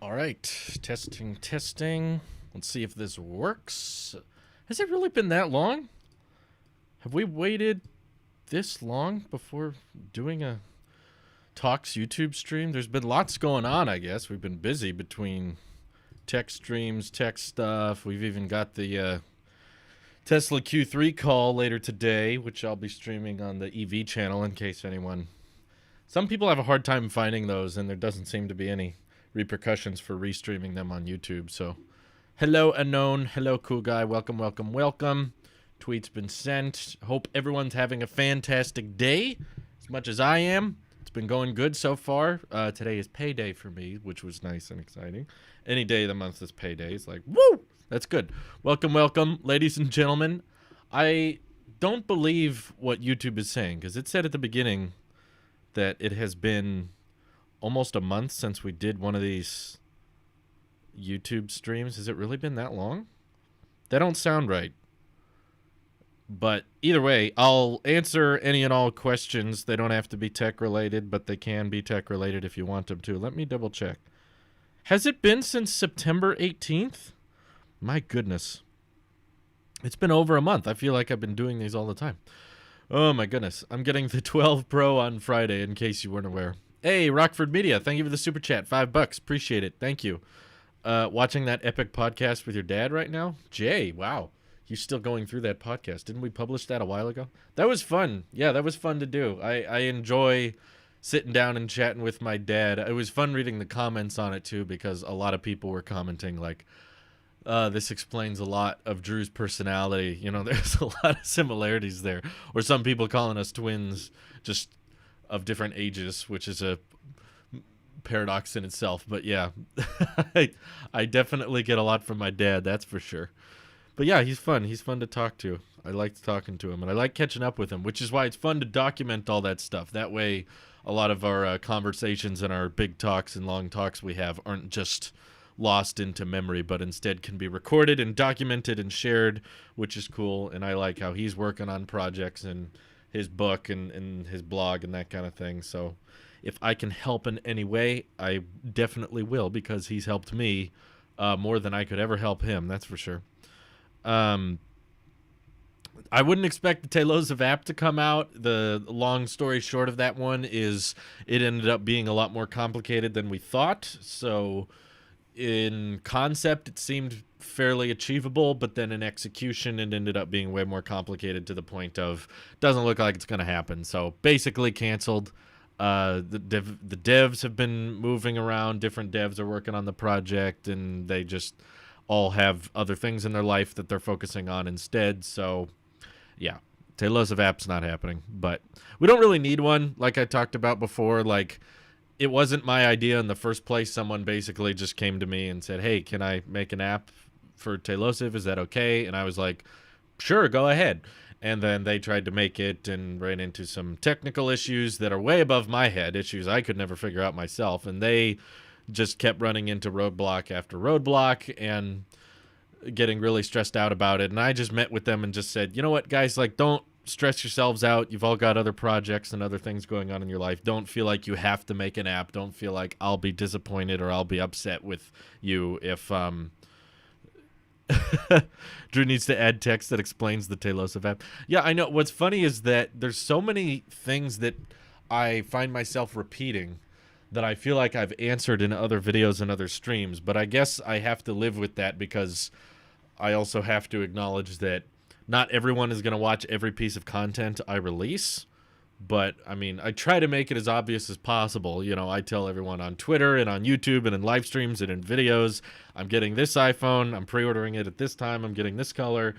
All right, testing. Let's see if this works. Has it really been that long? Have we waited this long before doing a Talks YouTube stream? There's been lots going on, I guess. We've been busy between tech streams, tech stuff. We've even got the Tesla Q3 call later today, which I'll be streaming on the EV channel in case anyone... Some people have a hard time finding those, and there doesn't seem to be any repercussions for restreaming them on YouTube. So, hello, Unknown. Hello, Cool Guy. Welcome, welcome, welcome. Tweet's been sent. Hope everyone's having a fantastic day, as much as I am. It's been going good so far. Today is payday for me, which was nice and exciting. Any day of the month is payday. It's like, woo! That's good. Welcome, welcome, ladies and gentlemen. I don't believe what YouTube is saying, because it said at the beginning that it has been almost a month since we did one of these YouTube streams. Has it really been that long? That don't sound right. But either way, I'll answer any and all questions. They don't have to be tech related, but they can be tech related if you want them to. Let me double check. Has it been since September 18th? My goodness. It's been over a month. I feel like I've been doing these all the time. Oh my goodness. I'm getting the 12 Pro on Friday, in case you weren't aware. Hey, Rockford Media, thank you for the super chat. $5. Appreciate it. Thank you. Watching that epic podcast with your dad right now? Jay, wow. You're still going through that podcast. Didn't we publish that a while ago? That was fun. Yeah, that was fun to do. I enjoy sitting down and chatting with my dad. It was fun reading the comments on it, too, because a lot of people were commenting, like, this explains a lot of Drew's personality. You know, there's a lot of similarities there. Or some people calling us twins just of different ages, which is a paradox in itself. But yeah, I definitely get a lot from my dad, that's for sure. But yeah, he's fun. He's fun to talk to. I liked talking to him, and I like catching up with him, which is why it's fun to document all that stuff. That way, a lot of our conversations and our big talks and long talks we have aren't just lost into memory, but instead can be recorded and documented and shared, which is cool. And I like how he's working on projects and his book and his blog and that kind of thing. So if I can help in any way, I definitely will, because he's helped me more than I could ever help him, that's for sure. I wouldn't expect the Talos of App to come out. The long story short of that one is it ended up being a lot more complicated than we thought. So in concept, it seemed fairly achievable, but then in execution, it ended up being way more complicated to the point of doesn't look like it's going to happen. So basically canceled. The devs have been moving around. Different devs are working on the project, and they just all have other things in their life that they're focusing on instead. So yeah, Talos of App's not happening, but we don't really need one. Like I talked about before, like, it wasn't my idea in the first place. Someone basically just came to me and said, hey, can I make an app for Tailosive? Is that okay? And I was like, sure, go ahead. And then they tried to make it and ran into some technical issues that are way above my head, issues I could never figure out myself. And they just kept running into roadblock after roadblock and getting really stressed out about it. And I just met with them and just said, you know what, guys, like, don't stress yourselves out. You've all got other projects and other things going on in your life. Don't feel like you have to make an app. Don't feel like I'll be disappointed or I'll be upset with you if Drew needs to add text that explains the Talos of App. Yeah, I know. What's funny is that there's so many things that I find myself repeating that I feel like I've answered in other videos and other streams, but I guess I have to live with that, because I also have to acknowledge that not everyone is going to watch every piece of content I release. But, I mean, I try to make it as obvious as possible. You know, I tell everyone on Twitter and on YouTube and in live streams and in videos, I'm getting this iPhone, I'm pre-ordering it at this time, I'm getting this color.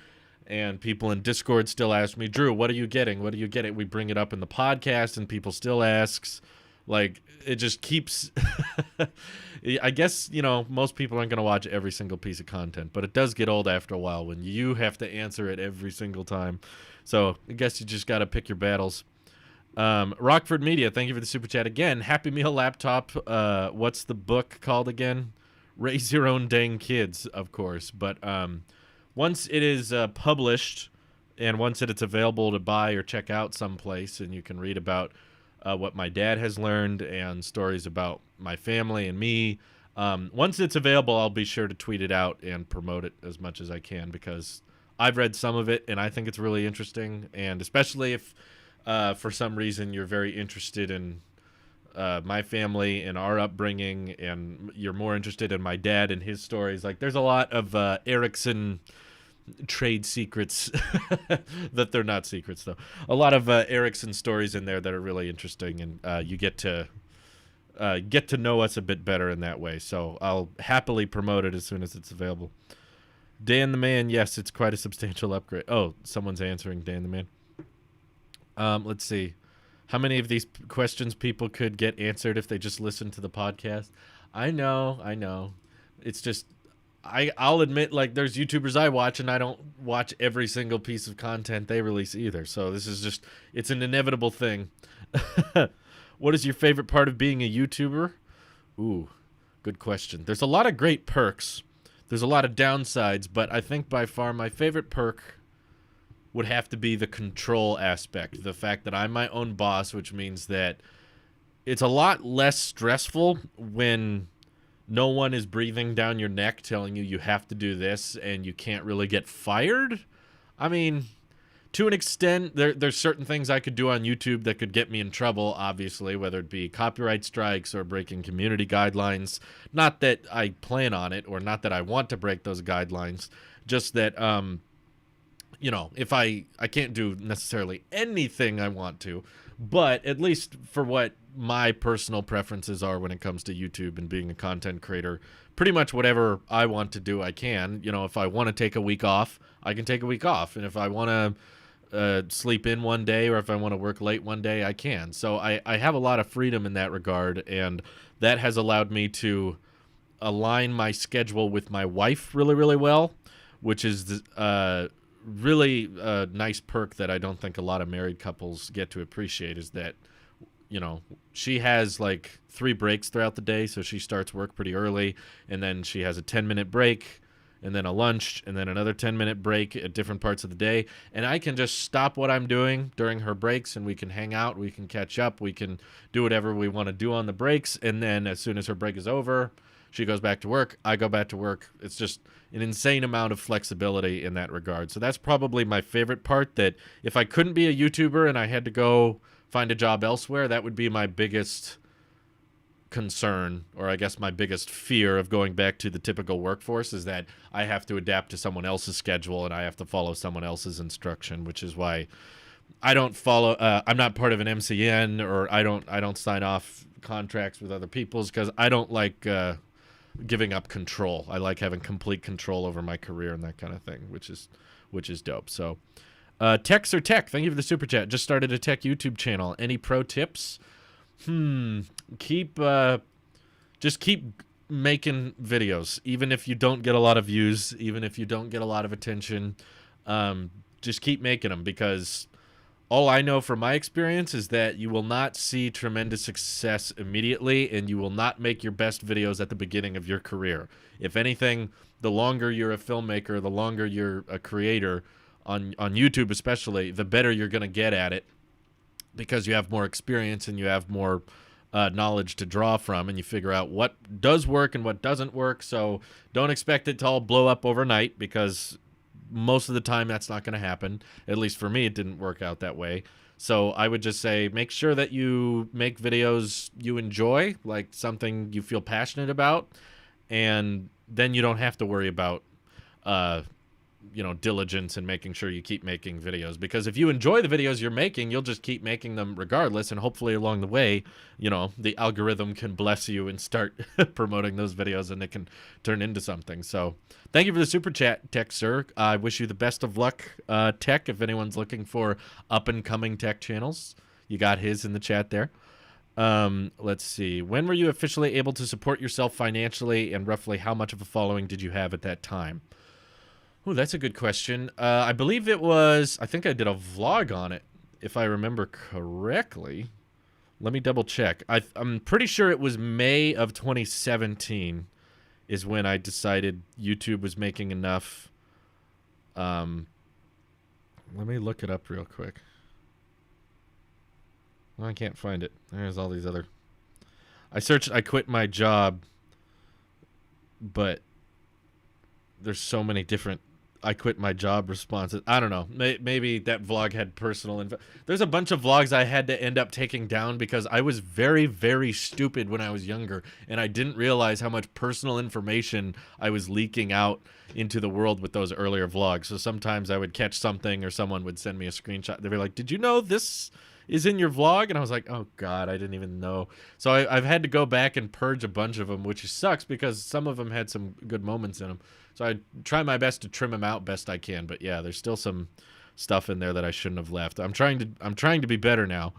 And people in Discord still ask me, Drew, what are you getting? What are you getting? We bring it up in the podcast and people still asks. Like, it just keeps... I guess, you know, most people aren't going to watch every single piece of content, but it does get old after a while when you have to answer it every single time. So I guess you just got to pick your battles. Rockford Media, thank you for the super chat again. Happy Meal Laptop. What's the book called again? Raise Your Own Dang Kids, of course. But once it is published and once it's available to buy or check out someplace, and you can read about what my dad has learned and stories about my family and me, Once it's available, I'll be sure to tweet it out and promote it as much as I can, because I've read some of it and I think it's really interesting. And especially if for some reason you're very interested in my family and our upbringing, and you're more interested in my dad and his stories. Like, there's a lot of Erickson trade secrets that they're not secrets, though. A lot of Erickson stories in there that are really interesting, and you get to know us a bit better in that way. So I'll happily promote it as soon as it's available. Dan the Man, yes, it's quite a substantial upgrade. Oh, someone's answering Dan the Man. Let's see. How many of these questions people could get answered if they just listened to the podcast? I know. It's just, I'll admit, like, there's YouTubers I watch, and I don't watch every single piece of content they release either. So this is just, it's an inevitable thing. What is your favorite part of being a YouTuber? Ooh, good question. There's a lot of great perks. There's a lot of downsides, but I think by far my favorite perk would have to be the control aspect. The fact that I'm my own boss, which means that it's a lot less stressful when no one is breathing down your neck telling you have to do this and you can't really get fired. I mean, to an extent, there's certain things I could do on YouTube that could get me in trouble, obviously, whether it be copyright strikes or breaking community guidelines. Not that I plan on it, or not that I want to break those guidelines, just that you know, if I can't do necessarily anything I want to, but at least for what my personal preferences are when it comes to YouTube and being a content creator, pretty much whatever I want to do, I can. You know, if I want to take a week off, I can take a week off. And if I want to sleep in one day, or if I want to work late one day, I can. So I have a lot of freedom in that regard, and that has allowed me to align my schedule with my wife really, really well, which is really a nice perk that I don't think a lot of married couples get to appreciate, is that, you know, she has like 3 breaks throughout the day. So she starts work pretty early, and then she has a 10-minute break, and then a lunch, and then another 10-minute break at different parts of the day. And I can just stop what I'm doing during her breaks, and we can hang out, we can catch up, we can do whatever we want to do on the breaks. And then as soon as her break is over, she goes back to work, I go back to work. It's just an insane amount of flexibility in that regard. So that's probably my favorite part, that if I couldn't be a YouTuber and I had to go find a job elsewhere, that would be my biggest concern, or I guess my biggest fear of going back to the typical workforce, is that I have to adapt to someone else's schedule and I have to follow someone else's instruction, which is why I don't follow, I'm not part of an MCN, or I don't sign off contracts with other people's, because I don't like giving up control. I like having complete control over my career and that kind of thing, which is dope. So Techs or Tech, thank you for the super chat. Just started a tech YouTube channel. Any pro tips? Just keep making videos, even if you don't get a lot of views, even if you don't get a lot of attention. Just keep making them, because all I know from my experience is that you will not see tremendous success immediately, and you will not make your best videos at the beginning of your career. If anything, the longer you're a filmmaker, the longer you're a creator, on YouTube especially, the better you're going to get at it, because you have more experience and you have more knowledge to draw from, and you figure out what does work and what doesn't work. So don't expect it to all blow up overnight, because most of the time that's not going to happen. At least for me, it didn't work out that way. So I would just say, make sure that you make videos you enjoy, like something you feel passionate about, and then you don't have to worry about diligence and making sure you keep making videos. Because if you enjoy the videos you're making, you'll just keep making them regardless, and hopefully along the way, the algorithm can bless you and start promoting those videos, and it can turn into something. So thank you for the super chat, Tech Sir. I wish you the best of luck, Tech. If anyone's looking for up and coming tech channels, you got his in the chat there. Let's see. When were you officially able to support yourself financially, and roughly how much of a following did you have at that time? Oh, that's a good question. I believe it was, I think I did a vlog on it, if I remember correctly. Let me double check. I'm pretty sure it was May of 2017 is when I decided YouTube was making enough. Let me look it up real quick. Oh, I can't find it. There's all these other. I searched, I quit my job but there's so many different I quit my job responses. I don't know. Maybe that vlog had personal info. There's a bunch of vlogs I had to end up taking down because I was very, very stupid when I was younger, and I didn't realize how much personal information I was leaking out into the world with those earlier vlogs. So sometimes I would catch something or someone would send me a screenshot. They'd be like, "Did you know this is in your vlog?" And I was like, "Oh God, I didn't even know." So I've had to go back and purge a bunch of them, which sucks because some of them had some good moments in them. So I try my best to trim them out best I can, but yeah, there's still some stuff in there that I shouldn't have left. I'm trying to be better now.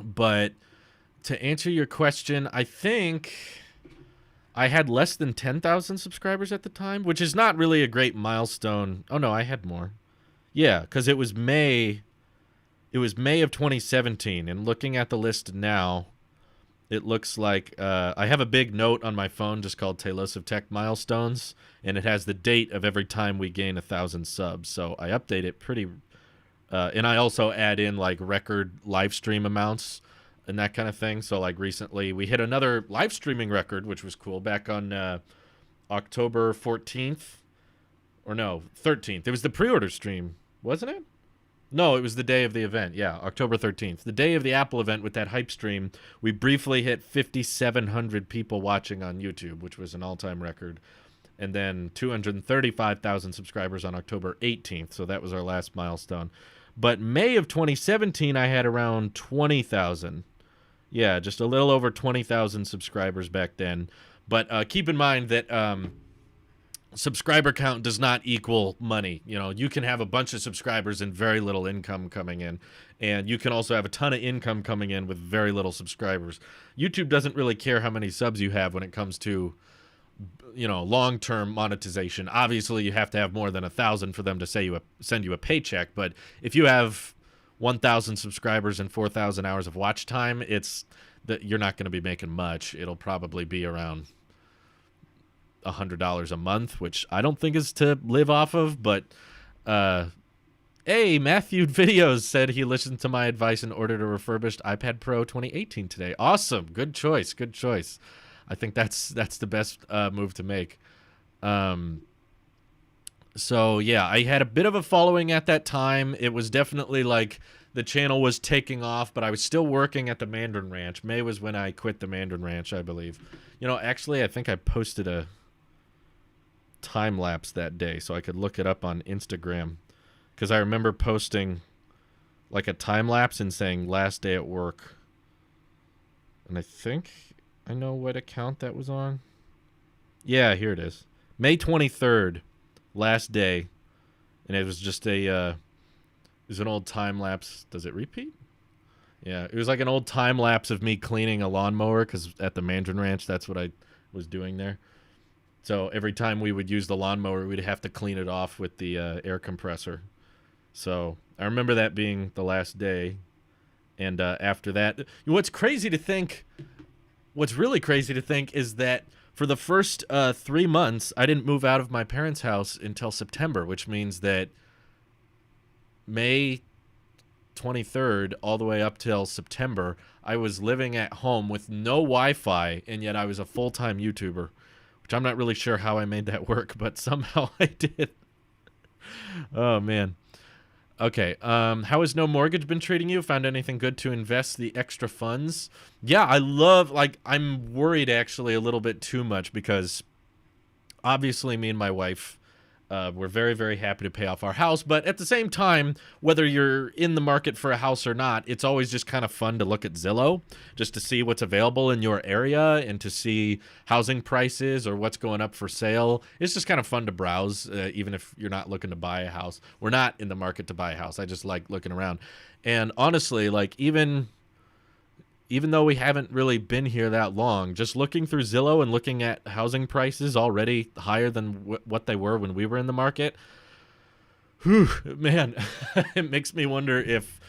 But to answer your question, I think I had less than 10,000 subscribers at the time, which is not really a great milestone. Oh no, I had more. Yeah, because it was May of 2017, and looking at the list now, it looks like I have a big note on my phone just called Tailosive Tech Milestones, and it has the date of every time we gain 1,000 subs. So I update it pretty, and I also add in like record live stream amounts and that kind of thing. So like recently we hit another live streaming record, which was cool, back on October 14th, or no, 13th. It was the pre-order stream, wasn't it? No, it was the day of the event. Yeah, October 13th. The day of the Apple event with that hype stream, we briefly hit 5,700 people watching on YouTube, which was an all-time record. And then 235,000 subscribers on October 18th, so that was our last milestone. But May of 2017, I had around 20,000. Yeah, just a little over 20,000 subscribers back then. But keep in mind that subscriber count does not equal money. You know, you can have a bunch of subscribers and very little income coming in, and you can also have a ton of income coming in with very little subscribers. YouTube doesn't really care how many subs you have when it comes to, you know, long-term monetization. Obviously, you have to have more than 1,000 for them to send you a paycheck. But if you have 1,000 subscribers and 4,000 hours of watch time, it's that you're not going to be making much. It'll probably be around $100 a month, which I don't think is to live off of. But hey, Matthew Videos said he listened to my advice and ordered a refurbished iPad Pro 2018 today. Awesome. Good choice. Good choice. I think that's the best move to make. So yeah, I had a bit of a following at that time. It was definitely like the channel was taking off, but I was still working at the Mandarin Ranch. May was when I quit the Mandarin Ranch, I believe. You know, actually, I think I posted a time lapse that day, so I could look it up on Instagram, because I remember posting like a time lapse and saying last day at work, and I think I know what account that was on. Yeah, here it is. May 23rd, last day. And it was just it was an old time lapse. Does it repeat? Yeah, it was like an old time lapse of me cleaning a lawnmower, because at the Mandarin Ranch, that's what I was doing there. So every time we would use the lawnmower, we'd have to clean it off with the air compressor. So I remember that being the last day. And after that, what's really crazy to think is that for the first 3 months, I didn't move out of my parents' house until September, which means that May 23rd all the way up till September, I was living at home with no Wi-Fi, and yet I was a full-time YouTuber, which I'm not really sure how I made that work, but somehow I did. Oh, man. Okay, how has No Mortgage been treating you? Found anything good to invest the extra funds? Yeah, I'm worried actually a little bit too much, because obviously me and my wife, we're very, very happy to pay off our house. But at the same time, whether you're in the market for a house or not, it's always just kind of fun to look at Zillow just to see what's available in your area and to see housing prices or what's going up for sale. It's just kind of fun to browse, even if you're not looking to buy a house. We're not in the market to buy a house. I just like looking around. And honestly, like even though we haven't really been here that long, just looking through Zillow and looking at housing prices already higher than what they were when we were in the market, whew, man, it makes me wonder if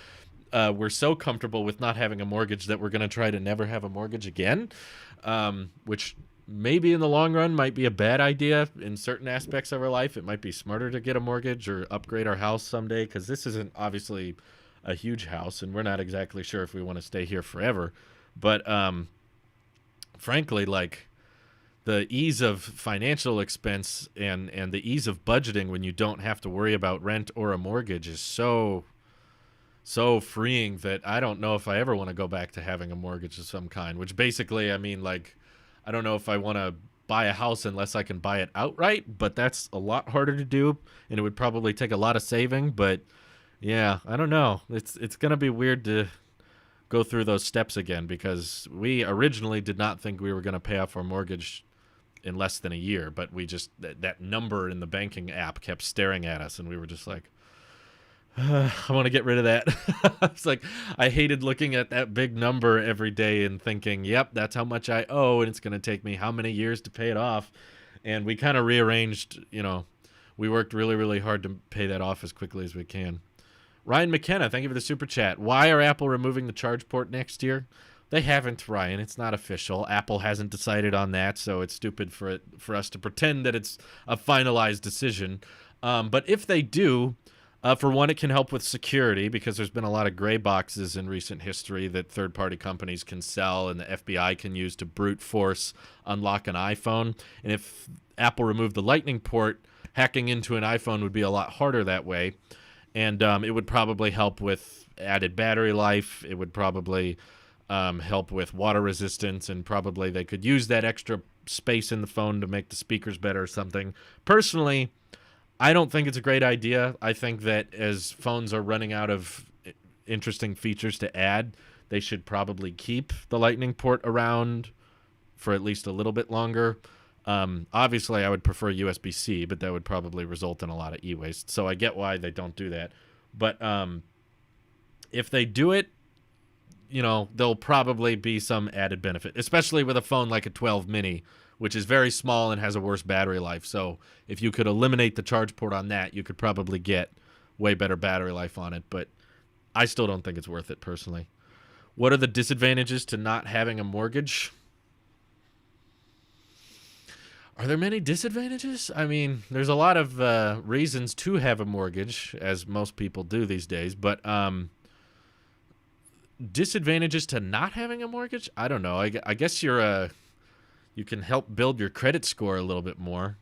we're so comfortable with not having a mortgage that we're going to try to never have a mortgage again, which maybe in the long run might be a bad idea in certain aspects of our life. It might be smarter to get a mortgage or upgrade our house someday, because this isn't obviously a huge house, and we're not exactly sure if we want to stay here forever. But frankly, like, the ease of financial expense and the ease of budgeting when you don't have to worry about rent or a mortgage is so freeing that I don't know if I ever want to go back to having a mortgage of some kind, which basically, I mean, like, I don't know if I want to buy a house unless I can buy it outright, but that's a lot harder to do, and it would probably take a lot of saving. But yeah, I don't know. It's going to be weird to go through those steps again, because we originally did not think we were going to pay off our mortgage in less than a year, but we just, that number in the banking app kept staring at us, and we were just like, I want to get rid of that. It's like, I hated looking at that big number every day and thinking, yep, that's how much I owe, and it's going to take me how many years to pay it off. And we kind of rearranged, we worked really, really hard to pay that off as quickly as we can. Ryan McKenna, thank you for the super chat. Why are Apple removing the charge port next year? They haven't, Ryan. It's not official. Apple hasn't decided on that, so it's stupid for us to pretend that it's a finalized decision. But if they do, for one, it can help with security, because there's been a lot of gray boxes in recent history that third-party companies can sell and the FBI can use to brute force unlock an iPhone. And if Apple removed the Lightning port, hacking into an iPhone would be a lot harder that way. And it would probably help with added battery life. It would probably help with water resistance, and probably they could use that extra space in the phone to make the speakers better or something. Personally, I don't think it's a great idea. I think that as phones are running out of interesting features to add, they should probably keep the Lightning port around for at least a little bit longer. Obviously, I would prefer USB-C, but that would probably result in a lot of e-waste. So I get why they don't do that. But if they do it, there'll probably be some added benefit, especially with a phone like a 12 mini, which is very small and has a worse battery life. So if you could eliminate the charge port on that, you could probably get way better battery life on it. But I still don't think it's worth it, personally. What are the disadvantages to not having a mortgage? Are there many disadvantages? I mean, there's a lot of reasons to have a mortgage, as most people do these days. But disadvantages to not having a mortgage? I don't know. I guess you can help build your credit score a little bit more.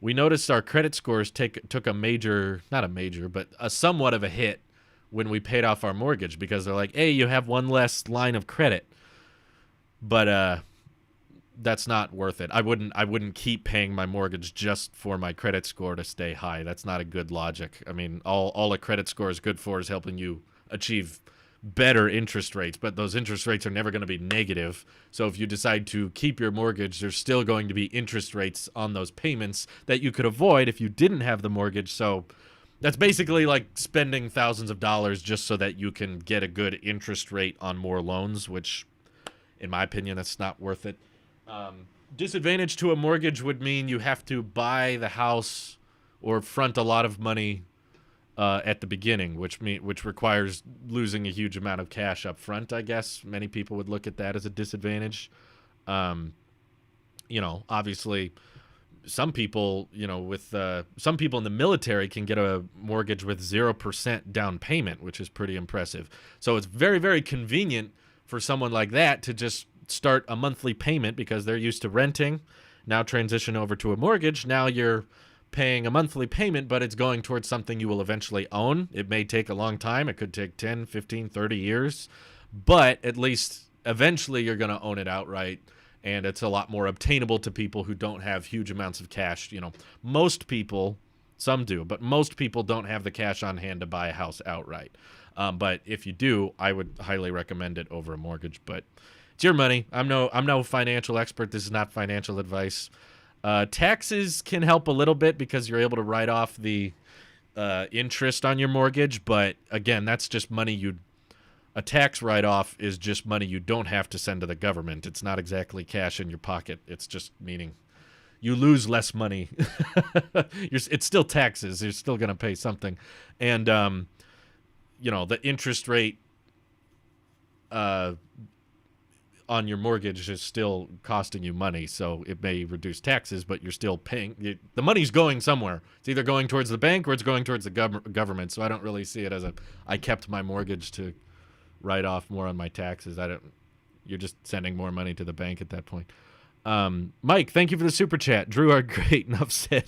We noticed our credit scores took a somewhat of a hit when we paid off our mortgage, because they're like, hey, you have one less line of credit. But that's not worth it. I wouldn't keep paying my mortgage just for my credit score to stay high. That's not a good logic. I mean, all a credit score is good for is helping you achieve better interest rates, but those interest rates are never going to be negative. So if you decide to keep your mortgage, there's still going to be interest rates on those payments that you could avoid if you didn't have the mortgage. So that's basically like spending thousands of dollars just so that you can get a good interest rate on more loans, which, in my opinion, that's not worth it. Disadvantage to a mortgage would mean you have to buy the house or front a lot of money at the beginning, which requires losing a huge amount of cash up front, I guess. Many people would look at that as a disadvantage. Obviously, some people, some people in the military can get a mortgage with 0% down payment, which is pretty impressive. So it's very, very convenient for someone like that to just start a monthly payment, because they're used to renting, now transition over to a mortgage. Now you're paying a monthly payment, but it's going towards something you will eventually own. It may take a long time. It could take 10, 15, 30 years, but at least eventually you're going to own it outright, and it's a lot more obtainable to people who don't have huge amounts of cash. Most people, some do, but most people don't have the cash on hand to buy a house outright. But if you do, I would highly recommend it over a mortgage. But it's your money. I'm no financial expert. This is not financial advice. Taxes can help a little bit because you're able to write off the interest on your mortgage. But again, that's just money a tax write-off is just money you don't have to send to the government. It's not exactly cash in your pocket. It's just meaning you lose less money. It's still taxes. You're still going to pay something. And, the interest rate on your mortgage is still costing you money, so it may reduce taxes, but you're still paying. The money's going somewhere. It's either going towards the bank or it's going towards the government, so I don't really see it as I kept my mortgage to write off more on my taxes. You're just sending more money to the bank at that point. Mike, thank you for the super chat. Drew are great. Enough said.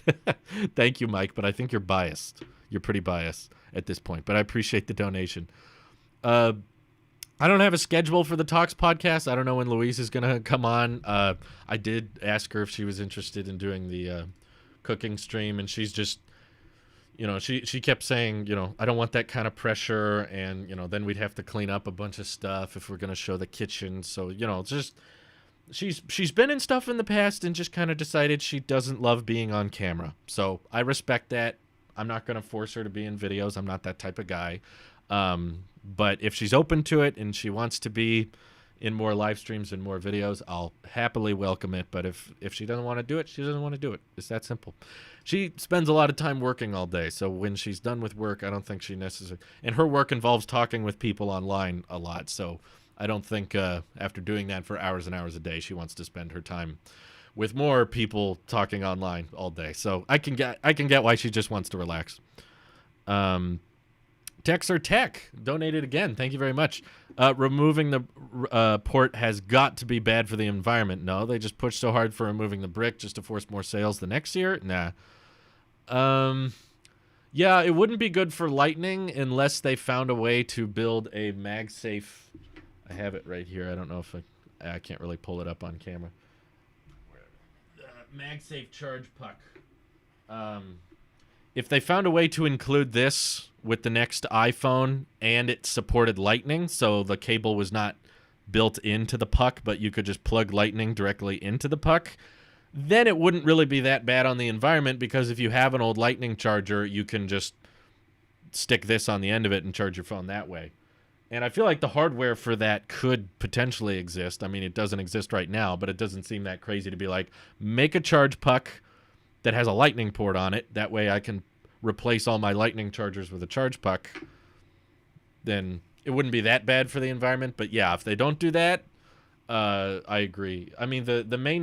Thank you, Mike, but I think you're biased. You're pretty biased at this point, but I appreciate the donation. I don't have a schedule for the Talks podcast. I don't know when Louise is going to come on. I did ask her if she was interested in doing the cooking stream, and she's just, she kept saying, I don't want that kind of pressure, and, then we'd have to clean up a bunch of stuff if we're going to show the kitchen. So, just... She's been in stuff in the past and just kind of decided she doesn't love being on camera. So I respect that. I'm not going to force her to be in videos. I'm not that type of guy. But if she's open to it and she wants to be in more live streams and more videos, I'll happily welcome it. But if she doesn't want to do it, she doesn't want to do it. It's that simple. She spends a lot of time working all day. So when she's done with work, I don't think she necessarily... And her work involves talking with people online a lot. So I don't think after doing that for hours and hours a day, she wants to spend her time with more people talking online all day. So I can get why she just wants to relax. Texer Tech donated again. Thank you very much. Removing the port has got to be bad for the environment. No, they just pushed so hard for removing the brick just to force more sales the next year. Nah. Yeah, it wouldn't be good for Lightning unless they found a way to build a MagSafe. I have it right here. I don't know if I can't really pull it up on camera. MagSafe charge puck. If they found a way to include this with the next iPhone and it supported Lightning, so the cable was not built into the puck, but you could just plug Lightning directly into the puck, then it wouldn't really be that bad on the environment, because if you have an old Lightning charger, you can just stick this on the end of it and charge your phone that way. And I feel like the hardware for that could potentially exist. I mean, it doesn't exist right now, but it doesn't seem that crazy to be like, make a charge puck that has a Lightning port on it. That way I can replace all my Lightning chargers with a charge puck. Then it wouldn't be that bad for the environment. But yeah, if they don't do that, I agree. I mean, the main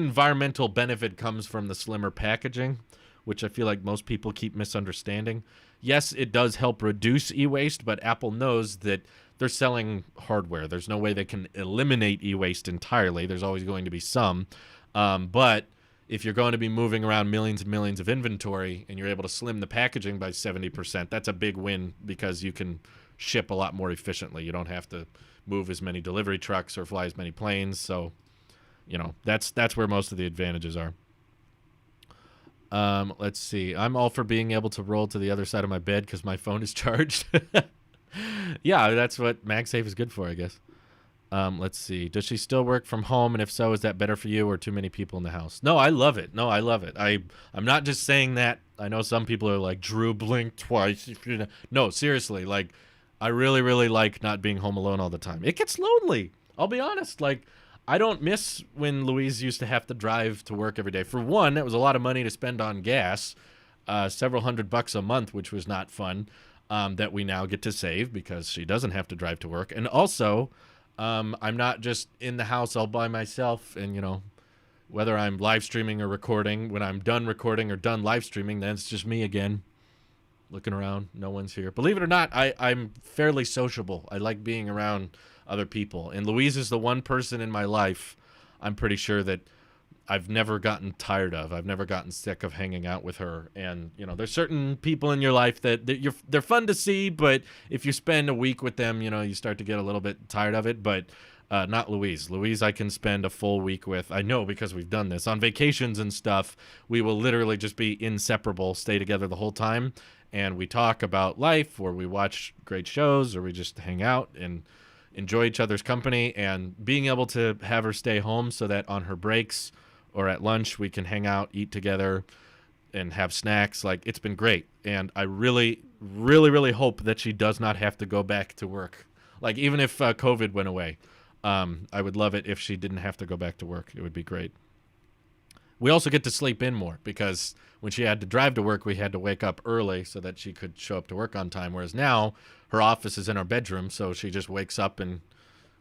environmental benefit comes from the slimmer packaging, which I feel like most people keep misunderstanding. Yes, it does help reduce e-waste, but Apple knows that they're selling hardware. There's no way they can eliminate e-waste entirely. There's always going to be some. But if you're going to be moving around millions and millions of inventory and you're able to slim the packaging by 70%, that's a big win, because you can ship a lot more efficiently. You don't have to move as many delivery trucks or fly as many planes. So, that's where most of the advantages are. Let's see. I'm all for being able to roll to the other side of my bed because my phone is charged. Yeah, that's what MagSafe is good for, I guess. Let's see. Does she still work from home? And if so, is that better for you or too many people in the house? No, I love it. No, I love it. I'm not just saying that. I know some people are like, Drew, blink twice. No, seriously. Like, I really, really like not being home alone all the time. It gets lonely. I'll be honest. Like, I don't miss when Louise used to have to drive to work every day. For one, that was a lot of money to spend on gas, several $100 a month, which was not fun, that we now get to save because she doesn't have to drive to work. And also, I'm not just in the house all by myself, and, whether I'm live streaming or recording, when I'm done recording or done live streaming, then it's just me again, looking around. No one's here. Believe it or not, I'm fairly sociable. I like being around other people, and Louise is the one person in my life I'm pretty sure that I've never gotten tired of. I've never gotten sick of hanging out with her. And there's certain people in your life that they're fun to see, but if you spend a week with them, you start to get a little bit tired of it. But not Louise. Louise I can spend a full week with. I know, because we've done this on vacations and stuff. We will literally just be inseparable, stay together the whole time, and we talk about life, or we watch great shows, or we just hang out and enjoy each other's company. And being able to have her stay home so that on her breaks or at lunch we can hang out, eat together, and have snacks, like, it's been great. And I really, really, really hope that she does not have to go back to work. Like, even if COVID went away, I would love it if she didn't have to go back to work. It would be great. We also get to sleep in more, because when she had to drive to work, we had to wake up early so that she could show up to work on time. Whereas now her office is in our bedroom, so she just wakes up and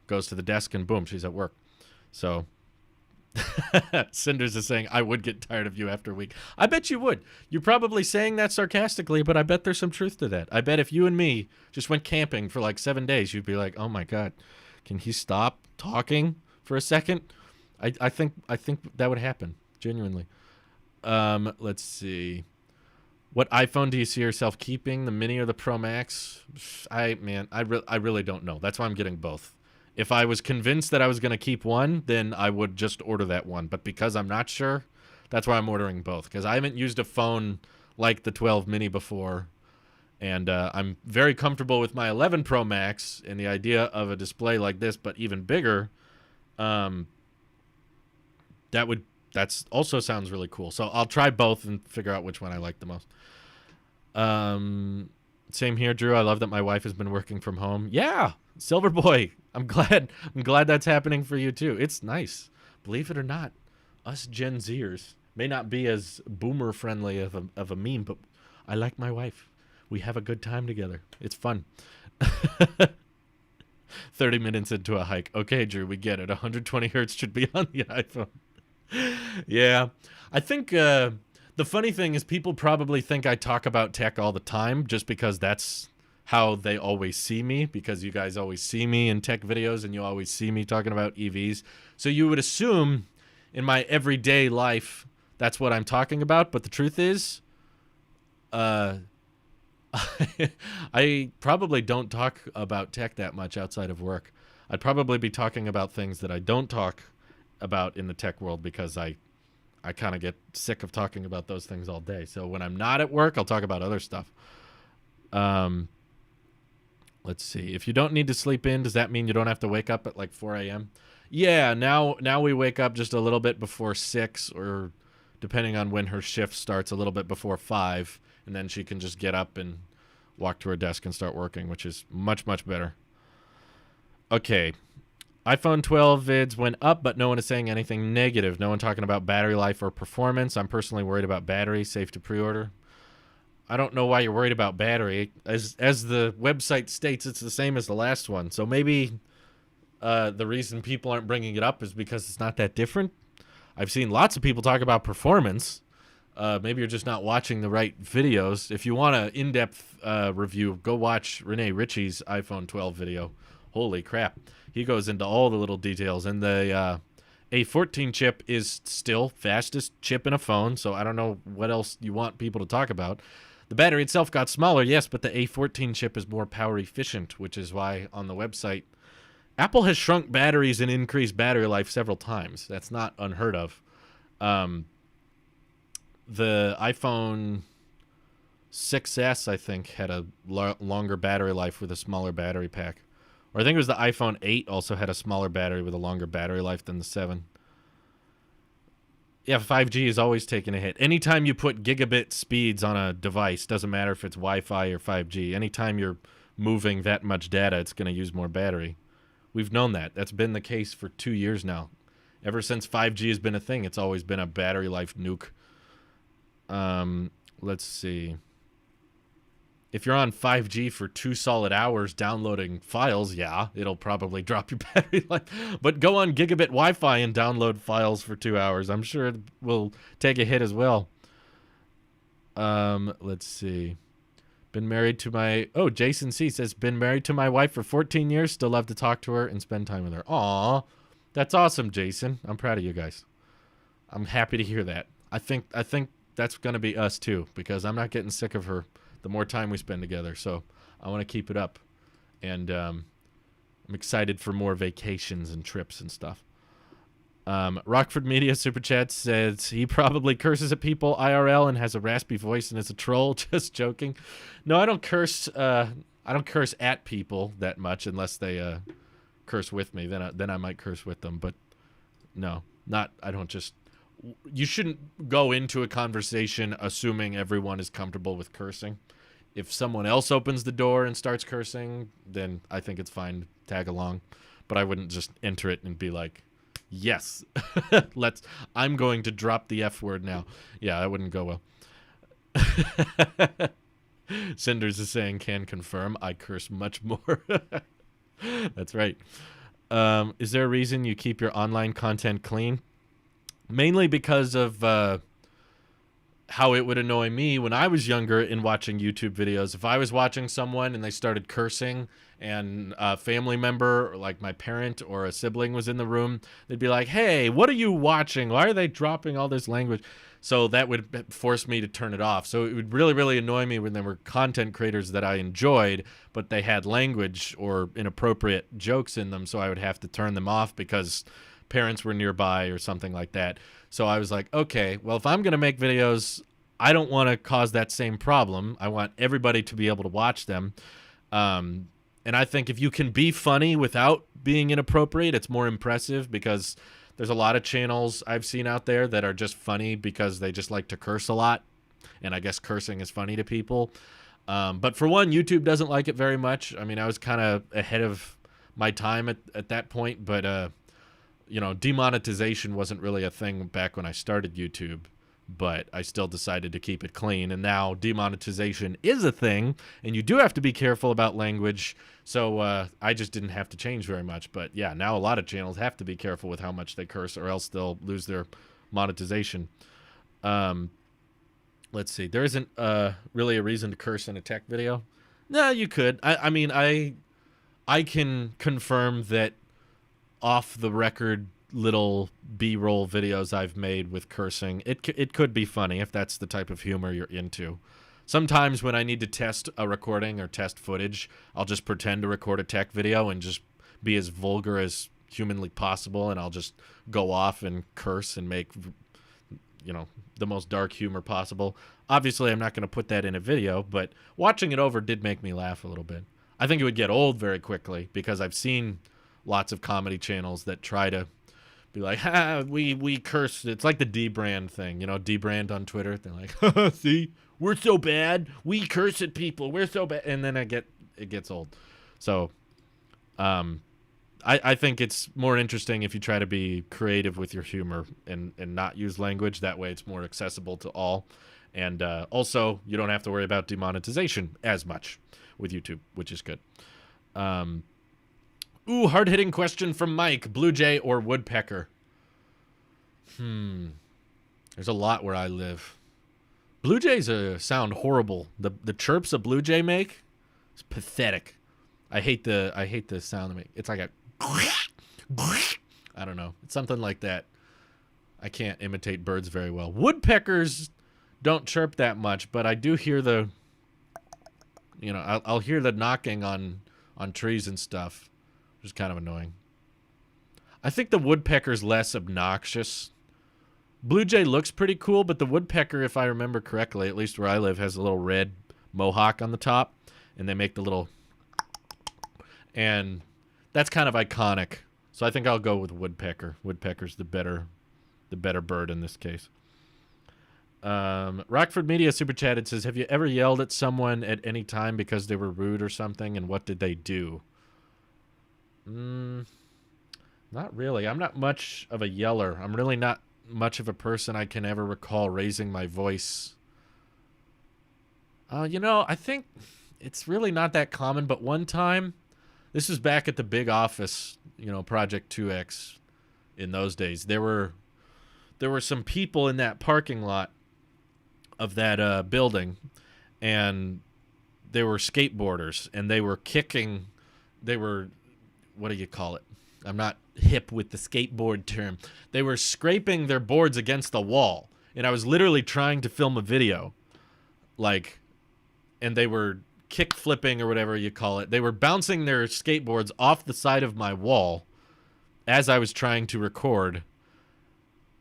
goes to the desk and boom, she's at work. So Cinders is saying, I would get tired of you after a week. I bet you would. You're probably saying that sarcastically, but I bet there's some truth to that. I bet if you and me just went camping for like 7 days, you'd be like, oh my God, can he stop talking for a second? I think that would happen genuinely. Let's see. What iPhone do you see yourself keeping? The Mini or the Pro Max? I really don't know. That's why I'm getting both. If I was convinced that I was going to keep one, then I would just order that one. But because I'm not sure, that's why I'm ordering both. Because I haven't used a phone like the 12 Mini before. And I'm very comfortable with my 11 Pro Max and the idea of a display like this, but even bigger. That's also sounds really cool. So I'll try both and figure out which one I like the most. Same here, Drew. I love that my wife has been working from home. Yeah, Silver Boy. I'm glad that's happening for you too. It's nice. Believe it or not, us Gen Zers may not be as boomer friendly of a meme, but I like my wife. We have a good time together. It's fun. 30 minutes into a hike. Okay, Drew, we get it. 120 hertz should be on the iPhone. Yeah. I think the funny thing is people probably think I talk about tech all the time just because that's how they always see me, because you guys always see me in tech videos and you always see me talking about EVs. So you would assume in my everyday life that's what I'm talking about, but the truth is I probably don't talk about tech that much outside of work. I'd probably be talking about things that I don't talk about in the tech world because I kind of get sick of talking about those things all day. So when I'm not at work, I'll talk about other stuff. Let's see. If you don't need to sleep in, does that mean you don't have to wake up at like 4 a.m.? Yeah, now we wake up just a little bit before 6, or depending on when her shift starts, a little bit before 5. And then she can just get up and walk to her desk and start working, which is much, much better. Okay. iPhone 12 vids went up, but no one is saying anything negative. No one talking about battery life or performance. I'm personally worried about battery. Safe to pre-order. I don't know why you're worried about battery. As the website states, it's the same as the last one. So maybe the reason people aren't bringing it up is because it's not that different. I've seen lots of people talk about performance. Maybe you're just not watching the right videos. If you want an in-depth review, go watch Rene Ritchie's iPhone 12 video. Holy crap. He goes into all the little details. And the A14 chip is still fastest chip in a phone, so I don't know what else you want people to talk about. The battery itself got smaller, yes, but the A14 chip is more power efficient, which is why on the website, Apple has shrunk batteries and increased battery life several times. That's not unheard of. The iPhone 6S, I think, had a longer battery life with a smaller battery pack. Or I think it was the iPhone 8 also had a smaller battery with a longer battery life than the 7. Yeah, 5G is always taking a hit. Anytime you put gigabit speeds on a device, doesn't matter if it's Wi-Fi or 5G, anytime you're moving that much data, it's going to use more battery. We've known that. That's been the case for 2 years now. Ever since 5G has been a thing, it's always been a battery life nuke. Let's see. If you're on 5G for 2 solid hours downloading files, yeah, it'll probably drop your battery life. But go on gigabit Wi-Fi and download files for 2 hours. I'm sure it will take a hit as well. Let's see. Been married to my... Oh, Jason C. says, been married to my wife for 14 years. Still love to talk to her and spend time with her. Aw, that's awesome, Jason. I'm proud of you guys. I'm happy to hear that. I think that's going to be us too, because I'm not getting sick of her the more time we spend together. So I want to keep it up. And I'm excited for more vacations and trips and stuff. Rockford Media Super Chat says he probably curses at people IRL and has a raspy voice and is a troll. Just joking. No, I don't curse. I don't curse at people that much unless they curse with me. Then I might curse with them. But no, not. I don't just. You shouldn't go into a conversation assuming everyone is comfortable with cursing. If someone else opens the door and starts cursing, then I think it's fine to tag along. But I wouldn't just enter it and be like, yes, I'm going to drop the F word now. Yeah, that wouldn't go well. Cinders is saying, can confirm, I curse much more. That's right. Is there a reason you keep your online content clean? Mainly because of how it would annoy me when I was younger in watching YouTube videos. If I was watching someone and they started cursing and a family member, or like my parent or a sibling was in the room, they'd be like, hey, what are you watching? Why are they dropping all this language? So that would force me to turn it off. So it would really, really annoy me when there were content creators that I enjoyed, but they had language or inappropriate jokes in them. So I would have to turn them off because parents were nearby or something like that. So I was like, okay, well, if I'm going to make videos, I don't want to cause that same problem. I want everybody to be able to watch them. And I think if you can be funny without being inappropriate, it's more impressive, because there's a lot of channels I've seen out there that are just funny because they just like to curse a lot. And I guess cursing is funny to people. But for one, YouTube doesn't like it very much. I mean, I was kind of ahead of my time at that point, but you know, demonetization wasn't really a thing back when I started YouTube, but I still decided to keep it clean. And now demonetization is a thing, and you do have to be careful about language. So I just didn't have to change very much. But yeah, now a lot of channels have to be careful with how much they curse, or else they'll lose their monetization. Let's see. There isn't really a reason to curse in a tech video. No, you could. I mean, I can confirm that off the record little B-roll videos I've made with cursing, it could be funny if that's the type of humor you're into. Sometimes when I need to test a recording or test footage, I'll just pretend to record a tech video and just be as vulgar as humanly possible, and I'll just go off and curse and make, you know, the most dark humor possible. Obviously, I'm not going to put that in a video, but watching it over did make me laugh a little bit. I think it would get old very quickly, because I've seen lots of comedy channels that try to be like, we curse. It's like the D-Brand thing, you know, D-Brand on Twitter. They're like, see, we're so bad. We curse at people. We're so bad. And then it gets old. So I think it's more interesting if you try to be creative with your humor and not use language. That way it's more accessible to all. And also, you don't have to worry about demonetization as much with YouTube, which is good. Ooh, hard-hitting question from Mike. Blue jay or woodpecker? There's a lot where I live. Blue jays sound horrible. The chirps a blue jay make, it's pathetic. I hate the sound they make. It's like a I don't know. It's something like that. I can't imitate birds very well. Woodpeckers don't chirp that much, but I do hear the, you know, I'll hear the knocking on trees and stuff, which is kind of annoying. I think the woodpecker's less obnoxious. Blue jay looks pretty cool, but the woodpecker, if I remember correctly, at least where I live, has a little red mohawk on the top, and they make the little, and that's kind of iconic. So I think I'll go with woodpecker. Woodpecker's the better bird in this case. Rockford Media super chatted, says, have you ever yelled at someone at any time because they were rude or something, and what did they do? Not really. I'm not much of a yeller. I'm really not much of a person I can ever recall raising my voice. You know, I think it's really not that common, but one time, this was back at the big office, you know, Project 2X in those days. There were some people in that parking lot of that building, and they were skateboarders, and they were kicking, what do you call it? I'm not hip with the skateboard term. They were scraping their boards against the wall, and I was literally trying to film a video, like, and they were kick flipping or whatever you call it. They were bouncing their skateboards off the side of my wall as I was trying to record,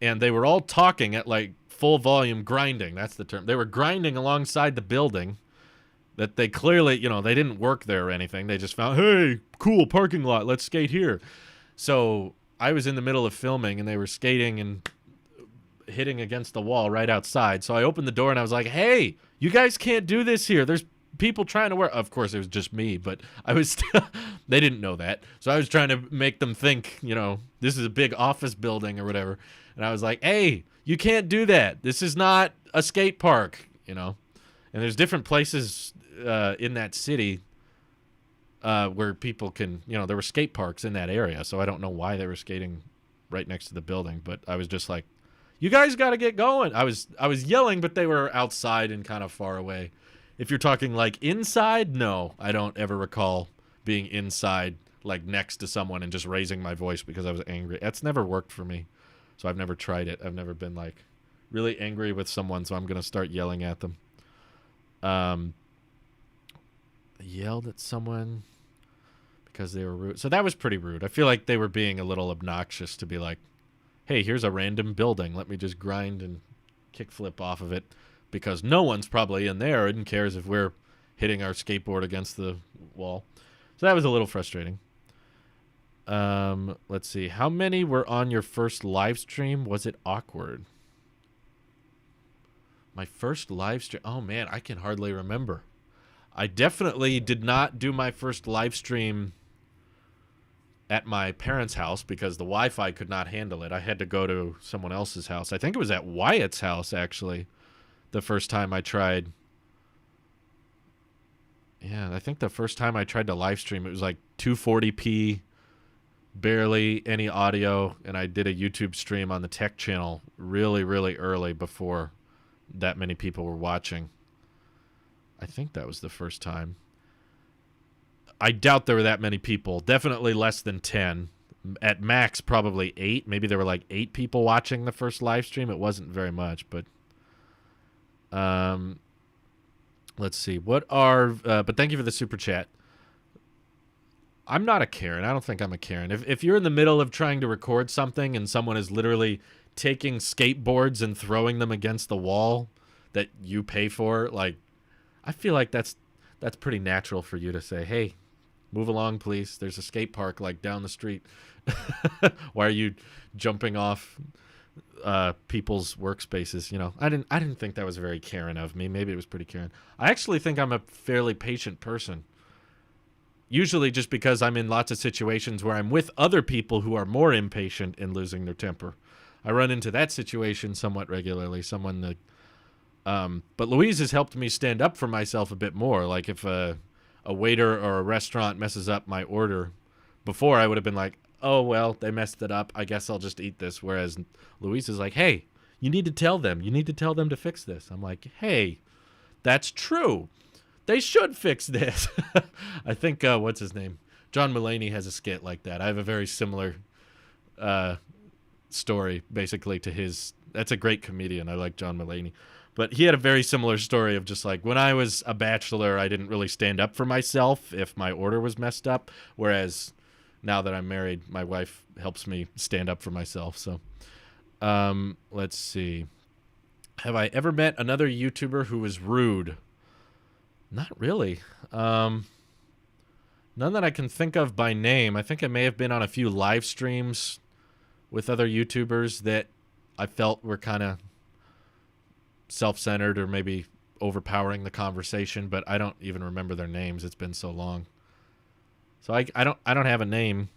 and they were all talking at like full volume, grinding. That's the term. They were grinding alongside the building that they clearly, you know, they didn't work there or anything. They just found, hey, cool parking lot, let's skate here. So I was in the middle of filming, and they were skating and hitting against the wall right outside. So I opened the door, and I was like, hey, you guys can't do this here. There's people trying to work. Of course, it was just me, but I was they didn't know that. So I was trying to make them think, you know, this is a big office building or whatever. And I was like, hey, you can't do that. This is not a skate park, you know. And there's different places in that city where people can, you know, there were skate parks in that area. So I don't know why they were skating right next to the building. But I was just like, you guys got to get going. I was yelling, but they were outside and kind of far away. If you're talking like inside, no, I don't ever recall being inside, like next to someone and just raising my voice because I was angry. That's never worked for me. So I've never tried it. I've never been like really angry with someone, so I'm going to start yelling at them. Yelled at someone because they were rude. So that was pretty rude. I feel like they were being a little obnoxious to be like, hey, here's a random building. Let me just grind and kickflip off of it because no one's probably in there and cares if we're hitting our skateboard against the wall. So that was a little frustrating. Let's see. How many were on your first live stream? Was it awkward? My first live stream. Oh, man, I can hardly remember. I definitely did not do my first live stream at my parents' house because the Wi-Fi could not handle it. I had to go to someone else's house. I think it was at Wyatt's house, actually, the first time I tried. Yeah, I think the first time I tried to live stream, it was like 240p, barely any audio, and I did a YouTube stream on the tech channel really, really early before that many people were watching. I think that was the first time. I doubt there were that many people. Definitely less than 10. At max, probably 8. Maybe there were like 8 people watching the first live stream. It wasn't very much, but let's see. What are but thank you for the super chat. I'm not a Karen. I don't think I'm a Karen. If you're in the middle of trying to record something and someone is literally taking skateboards and throwing them against the wall that you pay for, like, I feel like that's pretty natural for you to say, hey, move along, please. There's a skate park like down the street. Why are you jumping off people's workspaces? You know, I didn't think that was very Karen of me. Maybe it was pretty Karen. I actually think I'm a fairly patient person. Usually just because I'm in lots of situations where I'm with other people who are more impatient and losing their temper. I run into that situation somewhat regularly. Someone that but Louise has helped me stand up for myself a bit more. Like if a waiter or a restaurant messes up my order, before I would have been like, oh, well, they messed it up. I guess I'll just eat this. Whereas Louise is like, hey, you need to tell them. You need to tell them to fix this. I'm like, hey, that's true. They should fix this. I think, what's his name? John Mulaney has a skit like that. I have a very similar story, basically, to his. That's a great comedian. I like John Mulaney. But he had a very similar story of just like, when I was a bachelor, I didn't really stand up for myself if my order was messed up. Whereas now that I'm married, my wife helps me stand up for myself. So let's see. Have I ever met another YouTuber who was rude? Not really. None that I can think of by name. I think I may have been on a few live streams with other YouTubers that I felt were kind of self-centered or maybe overpowering the conversation, but I don't even remember their names. It's been so long. So I don't have a name.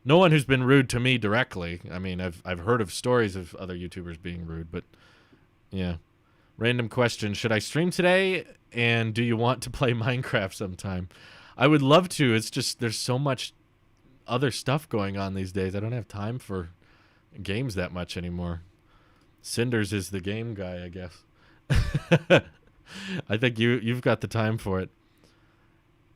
No one who's been rude to me directly. I mean, I've heard of stories of other YouTubers being rude, but yeah. Random question. Should I stream today? And do you want to play Minecraft sometime? I would love to. It's just there's so much other stuff going on these days. I don't have time for games that much anymore. Cinders is the game guy, I guess. I think you've got the time for it.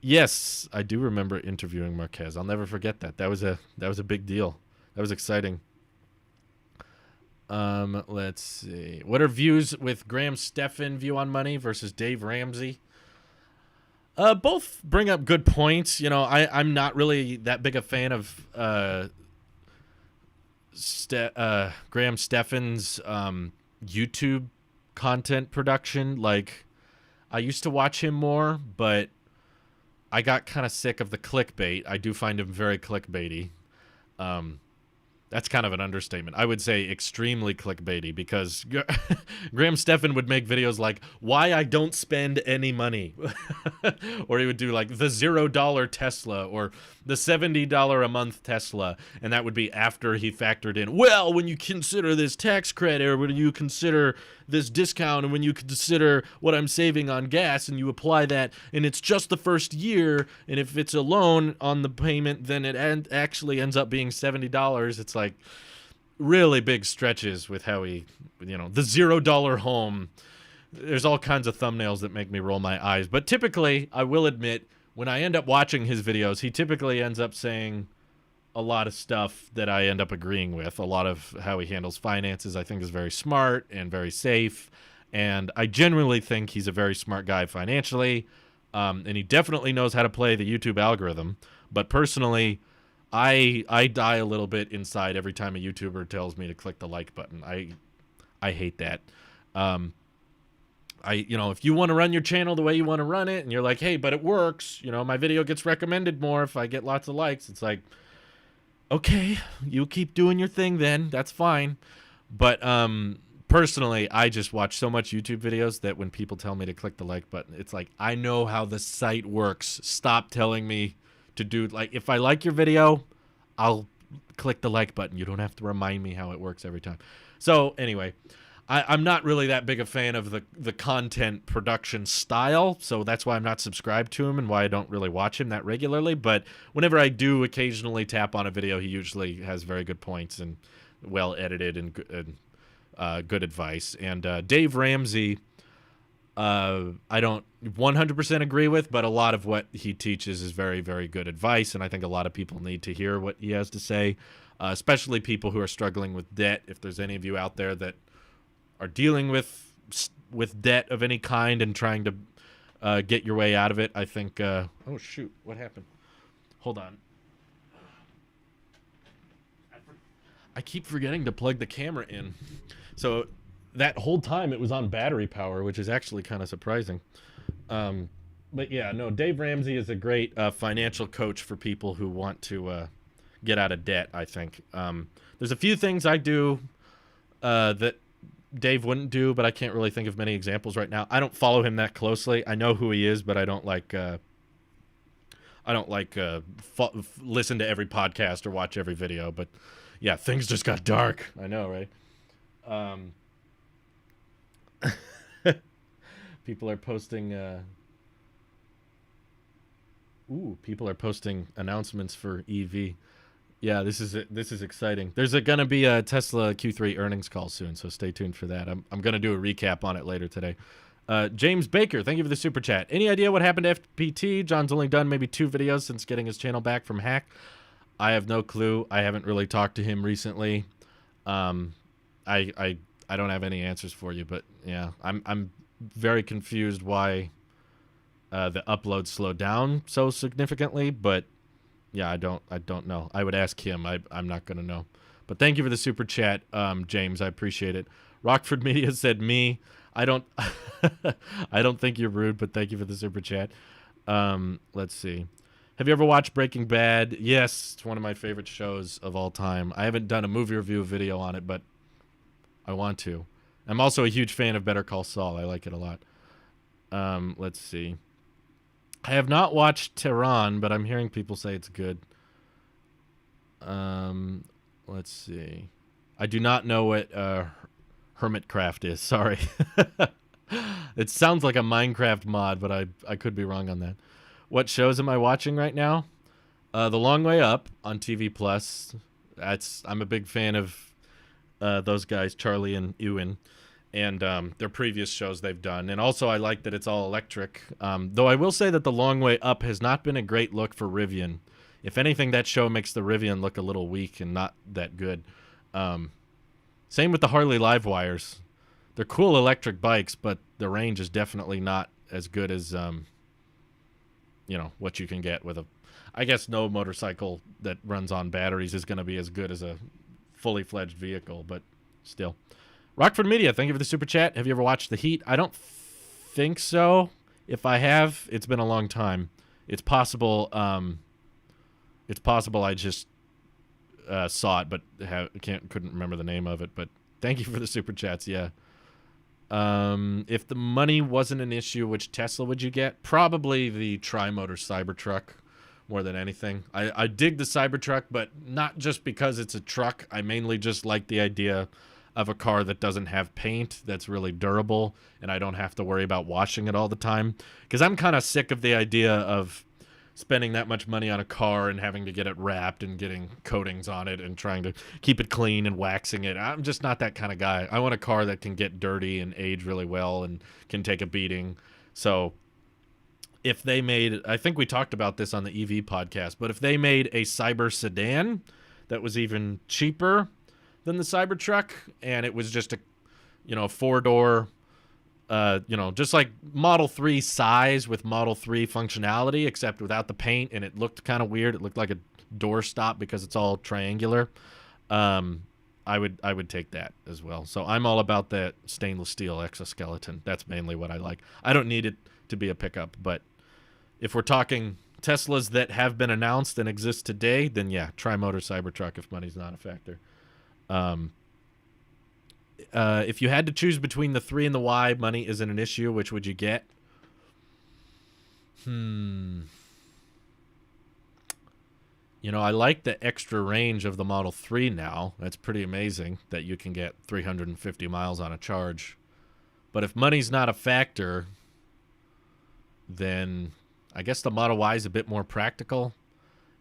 Yes, I do remember interviewing Marquez. I'll never forget that. That was a big deal. That was exciting. Let's see. What are views with Graham Stephan view on money versus Dave Ramsey? Both bring up good points. You know, I'm not really that big a fan of Graham Stephan's YouTube content production. Like, I used to watch him more, but I got kind of sick of the clickbait. I do find him very clickbaity. That's kind of an understatement. I would say extremely clickbaity, because Graham Stephan would make videos like, why I don't spend any money. Or he would do like the $0 Tesla or the $70 a month Tesla. And that would be after he factored in, well, when you consider this tax credit, or when you consider this discount, and when you consider what I'm saving on gas, and you apply that, and it's just the first year, and if it's a loan on the payment, then it actually ends up being $70. It's like, really big stretches with how he, the $0 home. There's all kinds of thumbnails that make me roll my eyes. But typically, I will admit, when I end up watching his videos, he typically ends up saying a lot of stuff that I end up agreeing with. A lot of how he handles finances, I think, is very smart and very safe. And I genuinely think he's a very smart guy financially. And he definitely knows how to play the YouTube algorithm. But personally, I die a little bit inside every time a YouTuber tells me to click the like button. I hate that. If you want to run your channel the way you want to run it, and you're like, hey, but it works, my video gets recommended more if I get lots of likes. It's like, okay, you keep doing your thing then. That's fine. But personally, I just watch so much YouTube videos that when people tell me to click the like button, it's like, I know how the site works. Stop telling me to do, like, if I like your video, I'll click the like button. You don't have to remind me how it works every time. So anyway, I'm not really that big a fan of the content production style, so that's why I'm not subscribed to him and why I don't really watch him that regularly. But whenever I do occasionally tap on a video, he usually has very good points and well edited and good advice. And Dave Ramsey, I don't 100% agree with, but a lot of what he teaches is very, very good advice, and I think a lot of people need to hear what he has to say, especially people who are struggling with debt. If there's any of you out there that are dealing with debt of any kind and trying to get your way out of it, I think... oh, shoot. What happened? Hold on. I keep forgetting to plug the camera in. So that whole time it was on battery power, which is actually kind of surprising. But yeah, no, Dave Ramsey is a great financial coach for people who want to get out of debt, I think. There's a few things I do that Dave wouldn't do, but I can't really think of many examples right now. I don't follow him that closely. I know who he is, but I don't listen to every podcast or watch every video. But yeah, things just got dark. I know, right? People are posting people are posting announcements for EV. Yeah, this is exciting. There's gonna be a Tesla Q3 earnings call soon, so stay tuned for that. I'm gonna do a recap on it later today. James Baker, thank you for the super chat. Any idea what happened to FPT? John's only done maybe 2 videos since getting his channel back from hack. I have no clue. I haven't really talked to him recently. I don't have any answers for you, but yeah, I'm very confused why the upload slowed down so significantly, but yeah, I don't know. I would ask him. I'm not going to know. But thank you for the super chat, James. I appreciate it. Rockford Media said me. I don't I don't think you're rude, but thank you for the super chat. Let's see. Have you ever watched Breaking Bad? Yes, it's one of my favorite shows of all time. I haven't done a movie review video on it, but I want to. I'm also a huge fan of Better Call Saul. I like it a lot. Let's see. I have not watched Tehran, but I'm hearing people say it's good. Let's see. I do not know what Hermitcraft is. Sorry. It sounds like a Minecraft mod, but I could be wrong on that. What shows am I watching right now? The Long Way Up on TV Plus. I'm a big fan of those guys, Charlie and Ewan, and their previous shows they've done. And also I like that it's all electric. Though I will say that The Long Way Up has not been a great look for Rivian. If anything, that show makes the Rivian look a little weak and not that good. Same with the Harley Livewires. They're cool electric bikes, but the range is definitely not as good as what you can get with a... I guess no motorcycle that runs on batteries is going to be as good as a fully fledged vehicle, but still. Rockford Media, thank you for the super chat. Have you ever watched The Heat? I don't think so. If I have, it's been a long time. It's possible. It's possible I just saw it, but couldn't remember the name of it. But thank you for the super chats. Yeah. If the money wasn't an issue, which Tesla would you get? Probably the Tri-Motor Cybertruck more than anything. I dig the Cybertruck, but not just because it's a truck. I mainly just like the idea of a car that doesn't have paint, that's really durable, and I don't have to worry about washing it all the time. Because I'm kind of sick of the idea of spending that much money on a car and having to get it wrapped and getting coatings on it and trying to keep it clean and waxing it. I'm just not that kind of guy. I want a car that can get dirty and age really well and can take a beating. So if they made, I think we talked about this on the EV podcast, but if they made a Cyber sedan that was even cheaper than the Cybertruck, and it was just a, four-door, just like Model 3 size with Model 3 functionality, except without the paint, and it looked kind of weird. It looked like a doorstop because it's all triangular. I would take that as well. So I'm all about that stainless steel exoskeleton. That's mainly what I like. I don't need it to be a pickup, but if we're talking Teslas that have been announced and exist today, then yeah, tri-motor Cybertruck if money's not a factor. If you had to choose between the 3 and the Y, money isn't an issue. Which would you get? I like the extra range of the Model 3 now. That's pretty amazing that you can get 350 miles on a charge. But if money's not a factor, then I guess the Model Y is a bit more practical.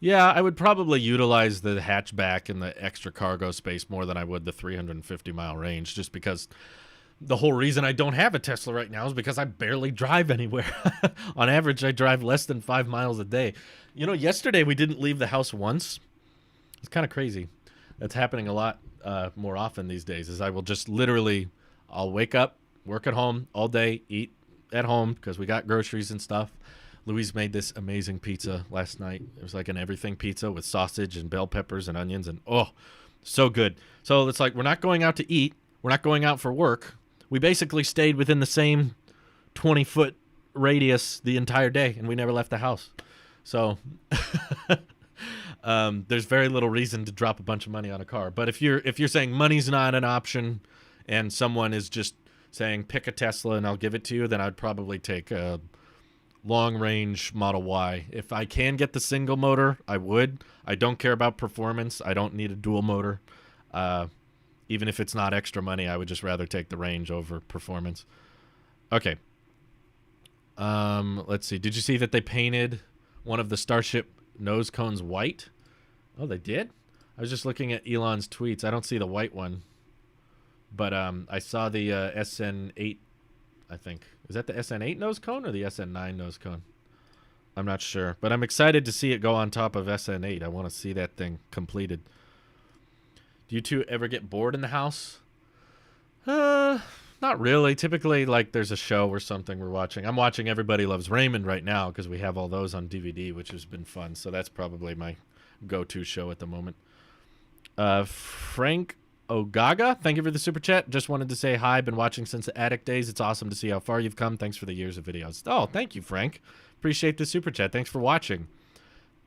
Yeah, I would probably utilize the hatchback and the extra cargo space more than I would the 350-mile range, just because the whole reason I don't have a Tesla right now is because I barely drive anywhere. On average, I drive less than 5 miles a day. Yesterday we didn't leave the house once. It's kind of crazy. That's happening a lot more often these days, is I will just literally, I'll wake up, work at home all day, eat at home because we got groceries and stuff. Louise made this amazing pizza last night. It was like an everything pizza with sausage and bell peppers and onions, and so good. So it's like we're not going out to eat. We're not going out for work. We basically stayed within the same 20-foot radius the entire day, and we never left the house. So there's very little reason to drop a bunch of money on a car. But if you're saying money's not an option and someone is just saying pick a Tesla and I'll give it to you, then I'd probably take a long-range Model Y. If I can get the single motor, I would. I don't care about performance. I don't need a dual motor. Even if it's not extra money, I would just rather take the range over performance. Okay. Let's see. Did you see that they painted one of the Starship nose cones white? Oh, they did? I was just looking at Elon's tweets. I don't see the white one. But I saw the SN8, I think. Is that the SN8 nose cone or the SN9 nose cone? I'm not sure. But I'm excited to see it go on top of SN8. I want to see that thing completed. Do you two ever get bored in the house? Not really. Typically, like, there's a show or something we're watching. I'm watching Everybody Loves Raymond right now because we have all those on DVD, which has been fun. So that's probably my go-to show at the moment. Frank Ogaga, thank you for the super chat. Just wanted to say hi. Been watching since the Attic days. It's awesome to see how far you've come. Thanks for the years of videos. Oh, thank you, Frank. Appreciate the super chat. Thanks for watching.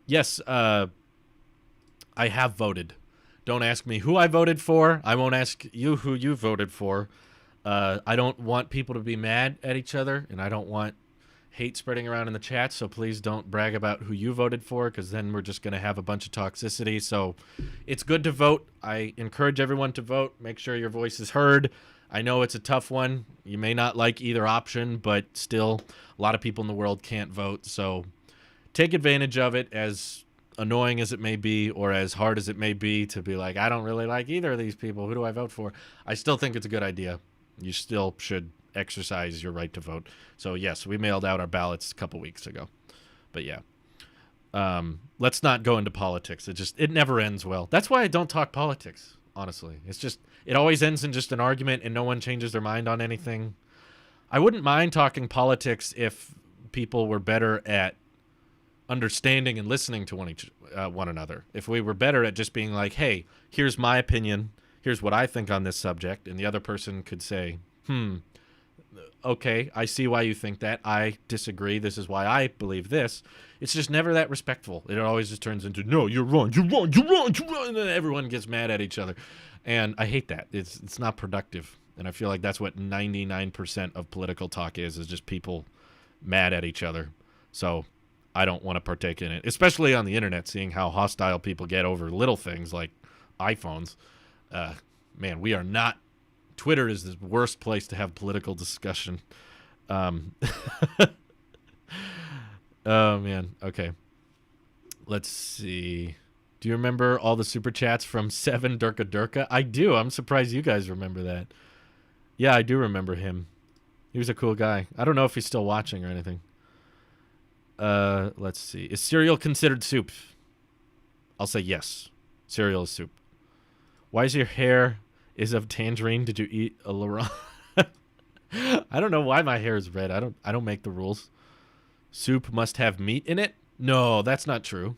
Yes, I have voted. Don't ask me who I voted for. I won't ask you who you voted for. I don't want people to be mad at each other, and I don't want hate spreading around in the chat, so please don't brag about who you voted for, because then we're just going to have a bunch of toxicity. So it's good to vote. I encourage everyone to vote. Make sure your voice is heard. I know it's a tough one. You may not like either option, but still, a lot of people in the world can't vote. So take advantage of it, as annoying as it may be or as hard as it may be to be like, I don't really like either of these people. Who do I vote for? I still think it's a good idea. You still should exercise your right to vote. So yes, we mailed out our ballots a couple weeks ago. But yeah. Let's not go into politics. It never ends well. That's why I don't talk politics, honestly. It always ends in just an argument and no one changes their mind on anything. I wouldn't mind talking politics if people were better at understanding and listening to one another. If we were better at just being like, hey, here's my opinion, here's what I think on this subject, and the other person could say, okay, I see why you think that. I disagree. This is why I believe this. It's just never that respectful. It always just turns into, no, you're wrong, you're wrong, you're wrong, you're wrong, and then everyone gets mad at each other. And I hate that. It's not productive. And I feel like that's what 99% of political talk is just people mad at each other. So I don't want to partake in it, especially on the internet, seeing how hostile people get over little things like iPhones. Man, we are not. Twitter is the worst place to have political discussion. Oh, man. Okay. Let's see. Do you remember all the super chats from Seven Durka Durka? I do. I'm surprised you guys remember that. Yeah, I do remember him. He was a cool guy. I don't know if he's still watching or anything. Let's see. Is cereal considered soup? I'll say yes. Cereal is soup. Why is your hair is of tangerine? Did you eat a Laurent? I don't know why my hair is red. I don't make the rules. Soup must have meat in it? No, that's not true.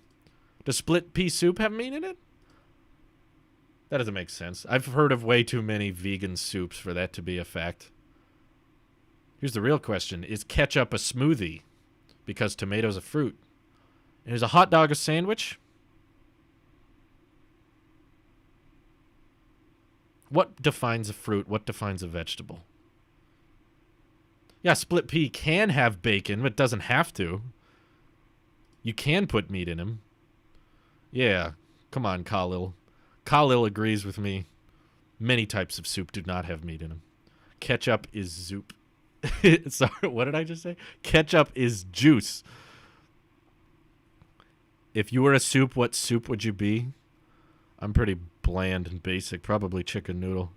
Does split pea soup have meat in it? That doesn't make sense. I've heard of way too many vegan soups for that to be a fact. Here's the real question. Is ketchup a smoothie? Because tomato's a fruit. And is a hot dog a sandwich? What defines a fruit? What defines a vegetable? Yeah, split pea can have bacon, but doesn't have to. You can put meat in him. Yeah, come on, Khalil. Khalil agrees with me. Many types of soup do not have meat in them. Ketchup is soup. Sorry, what did I just say? Ketchup is juice. If you were a soup, what soup would you be? I'm pretty bland and basic. Probably chicken noodle.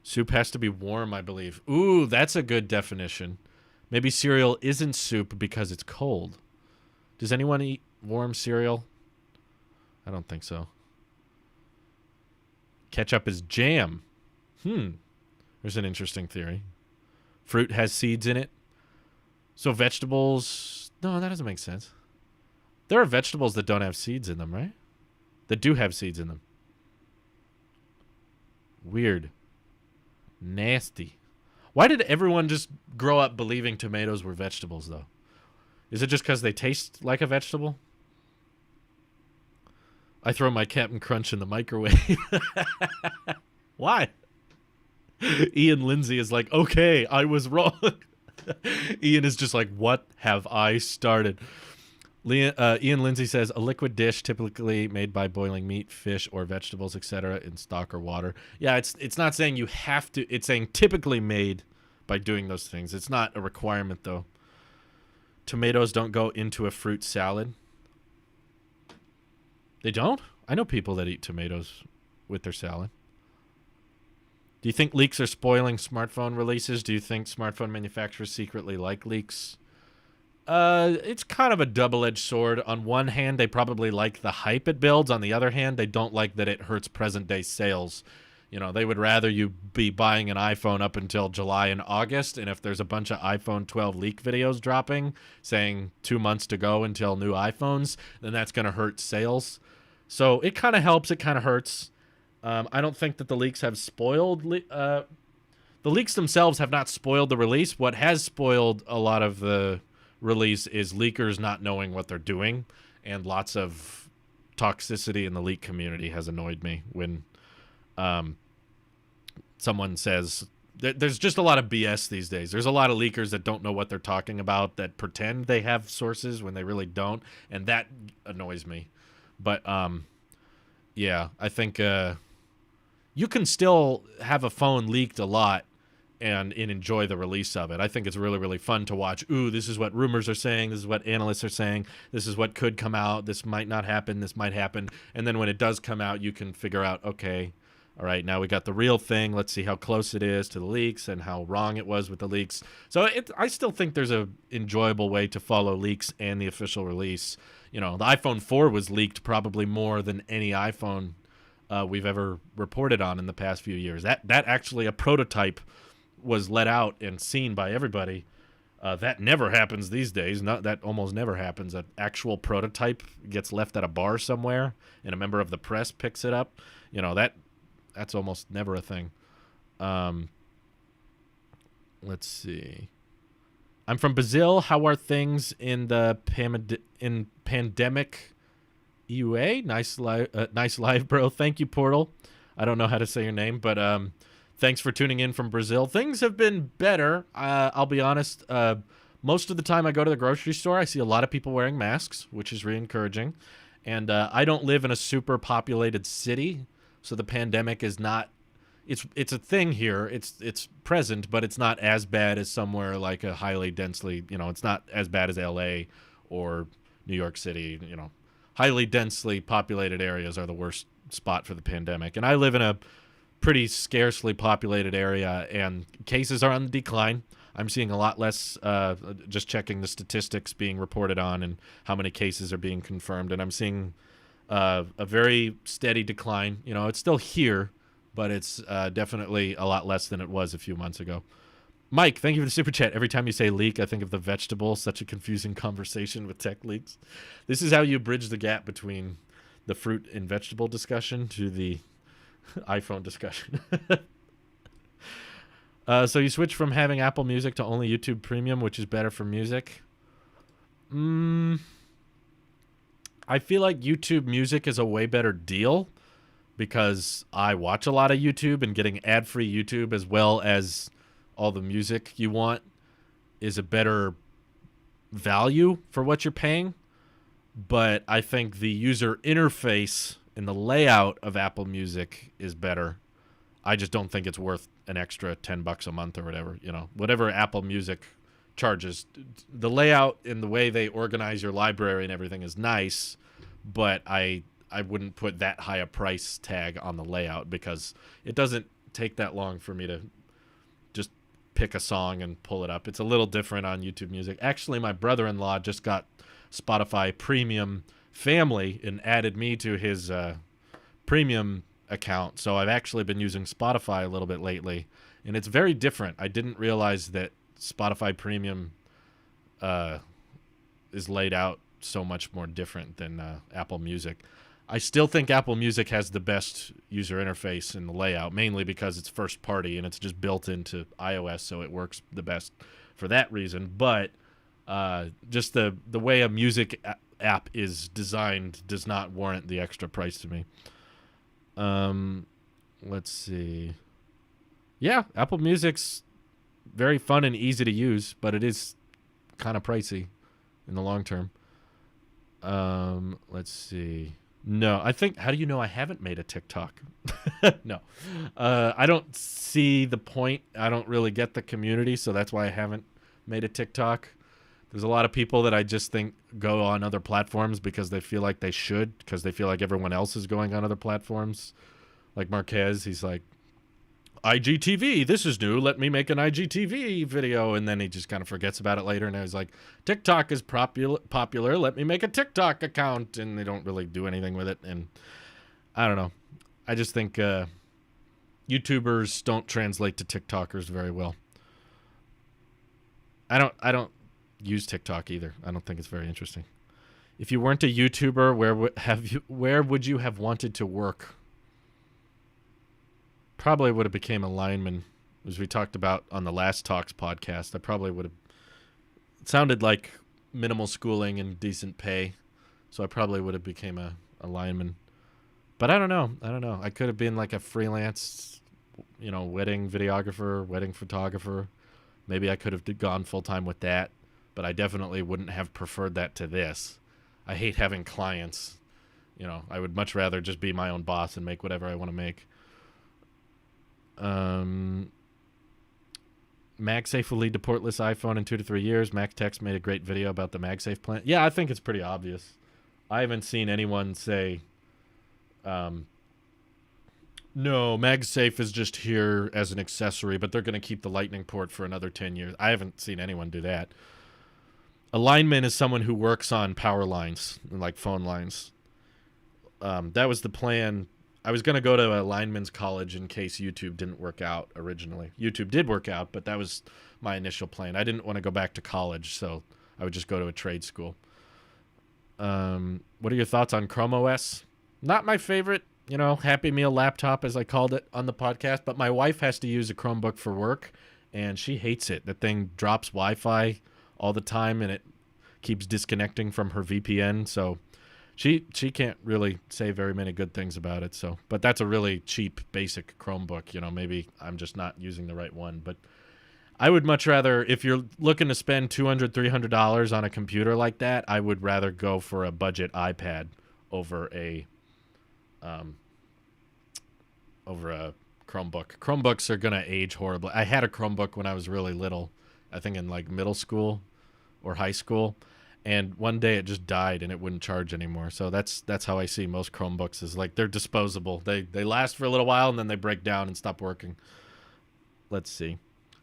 Soup has to be warm, I believe. Ooh, that's a good definition. Maybe cereal isn't soup because it's cold. Does anyone eat warm cereal? I don't think so. Ketchup is jam. There's an interesting theory. Fruit has seeds in it. So vegetables... No, that doesn't make sense. There are vegetables that don't have seeds in them, right? That do have seeds in them. Weird. Nasty. Why did everyone just grow up believing tomatoes were vegetables, though? Is it just because they taste like a vegetable? I throw my Captain Crunch in the microwave. Why? Ian Lindsay is like, okay, I was wrong. Ian is just like, what have I started? Ian Lindsay says, a liquid dish typically made by boiling meat, fish, or vegetables, etc. in stock or water. Yeah, it's not saying you have to. It's saying typically made by doing those things. It's not a requirement, though. Tomatoes don't go into a fruit salad. They don't? I know people that eat tomatoes with their salad. Do you think leaks are spoiling smartphone releases? Do you think smartphone manufacturers secretly like leaks? It's kind of a double-edged sword. On one hand, they probably like the hype it builds. On the other hand, they don't like that it hurts present-day sales. You know, they would rather you be buying an iPhone up until July and August, and if there's a bunch of iPhone 12 leak videos dropping, saying 2 months to go until new iPhones, then that's going to hurt sales. So it kind of helps, it kind of hurts. I don't think that the leaks have spoiled... the leaks themselves have not spoiled the release. What has spoiled a lot of the release is leakers not knowing what they're doing, and lots of toxicity in the leak community has annoyed me when someone says... There's just a lot of BS these days. There's a lot of leakers that don't know what they're talking about, that pretend they have sources when they really don't, and that annoys me. But, yeah, I think... you can still have a phone leaked a lot and enjoy the release of it. I think it's really, really fun to watch. Ooh, this is what rumors are saying. This is what analysts are saying. This is what could come out. This might not happen. This might happen. And then when it does come out, you can figure out, okay, all right, now we got the real thing. Let's see how close it is to the leaks and how wrong it was with the leaks. So I still think there's a enjoyable way to follow leaks and the official release. You know, the iPhone 4 was leaked probably more than any iPhone we've ever reported on in the past few years. That actually, a prototype was let out and seen by everybody. That never happens these days. That almost never happens. An actual prototype gets left at a bar somewhere and a member of the press picks it up. You know, that's almost never a thing. Let's see. I'm from Brazil. How are things in the pandemic? EUA, nice live, bro. Thank you, Portal. I don't know how to say your name, but thanks for tuning in from Brazil. Things have been better. I'll be honest. Most of the time I go to the grocery store, I see a lot of people wearing masks, which is really encouraging. And I don't live in a super populated city, so the pandemic is not. It's a thing here. It's present, but it's not as bad as somewhere like a highly densely. You know, it's not as bad as LA or New York City. You know. highly densely populated areas are the worst spot for the pandemic. And I live in a pretty scarcely populated area, and cases are on the decline. I'm seeing a lot less, just checking the statistics being reported on and how many cases are being confirmed. And I'm seeing a very steady decline. You know, it's still here, but it's definitely a lot less than it was a few months ago. Mike, thank you for the super chat. Every time you say leak, I think of the vegetable. Such a confusing conversation with tech leaks. This is how you bridge the gap between the fruit and vegetable discussion to the iPhone discussion. So you switch from having Apple Music to only YouTube Premium, which is better for music. I feel like YouTube Music is a way better deal because I watch a lot of YouTube, and getting ad-free YouTube as well as all the music you want is a better value for what you're paying. But I think the user interface and the layout of Apple Music is better. I just don't think it's worth an extra $10 a month or whatever, you know, whatever Apple Music charges. The layout and the way they organize your library and everything is nice, but I wouldn't put that high a price tag on the layout because it doesn't take that long for me to just pick a song and pull it up. It's a little different on YouTube Music. Actually, my brother-in-law just got Spotify Premium Family and added me to his premium account. So I've actually been using Spotify a little bit lately, and it's very different. I didn't realize that Spotify Premium is laid out so much more different than Apple Music. I still think Apple Music has the best user interface in the layout, mainly because it's first party and it's just built into iOS, so it works the best for that reason. But just the way a music app is designed does not warrant the extra price to me. Let's see. Yeah, Apple Music's very fun and easy to use, but it is kind of pricey in the long term. Let's see. No, I think, how do you know I haven't made a TikTok? No. I don't see the point. I don't really get the community, so that's why I haven't made a TikTok. There's a lot of people that I just think go on other platforms because they feel like they should, because they feel like everyone else is going on other platforms. Like Marquez, he's like, IGTV, this is new. Let me make an IGTV video. And then he just kind of forgets about it later. And I was like, TikTok is popular. Let me make a TikTok account. And they don't really do anything with it. And I don't know. I just think YouTubers don't translate to TikTokers very well. I don't use TikTok either. I don't think it's very interesting. If you weren't a YouTuber, where would you have wanted to work? Probably would have became a lineman, as we talked about on the last Talks podcast. I probably would have. It sounded like minimal schooling and decent pay, so I probably would have became a lineman. But I don't know. I could have been like a freelance, wedding videographer, wedding photographer. Maybe I could have gone full time with that, but I definitely wouldn't have preferred that to this. I hate having clients. I would much rather just be my own boss and make whatever I want to make. MagSafe will lead to portless iPhone in 2 to 3 years. MacText made a great video about the MagSafe plan. Yeah, I think it's pretty obvious. I haven't seen anyone say, no, MagSafe is just here as an accessory, but they're going to keep the Lightning port for another 10 years. I haven't seen anyone do that. A lineman is someone who works on power lines, like phone lines. That was the plan. I was going to go to a lineman's college in case YouTube didn't work out originally. YouTube did work out, but that was my initial plan. I didn't want to go back to college, so I would just go to a trade school. What are your thoughts on Chrome OS? Not my favorite, Happy Meal laptop, as I called it on the podcast, but my wife has to use a Chromebook for work, and she hates it. The thing drops Wi-Fi all the time, and it keeps disconnecting from her VPN, so She can't really say very many good things about it. So, but that's a really cheap, basic Chromebook. Maybe I'm just not using the right one. But I would much rather, if you're looking to spend $200, $300 on a computer like that, I would rather go for a budget iPad over a Chromebook. Chromebooks are gonna age horribly. I had a Chromebook when I was really little. I think in like middle school or high school. And one day it just died and it wouldn't charge anymore. So that's how I see most Chromebooks, is like they're disposable. They last for a little while and then they break down and stop working. Let's see.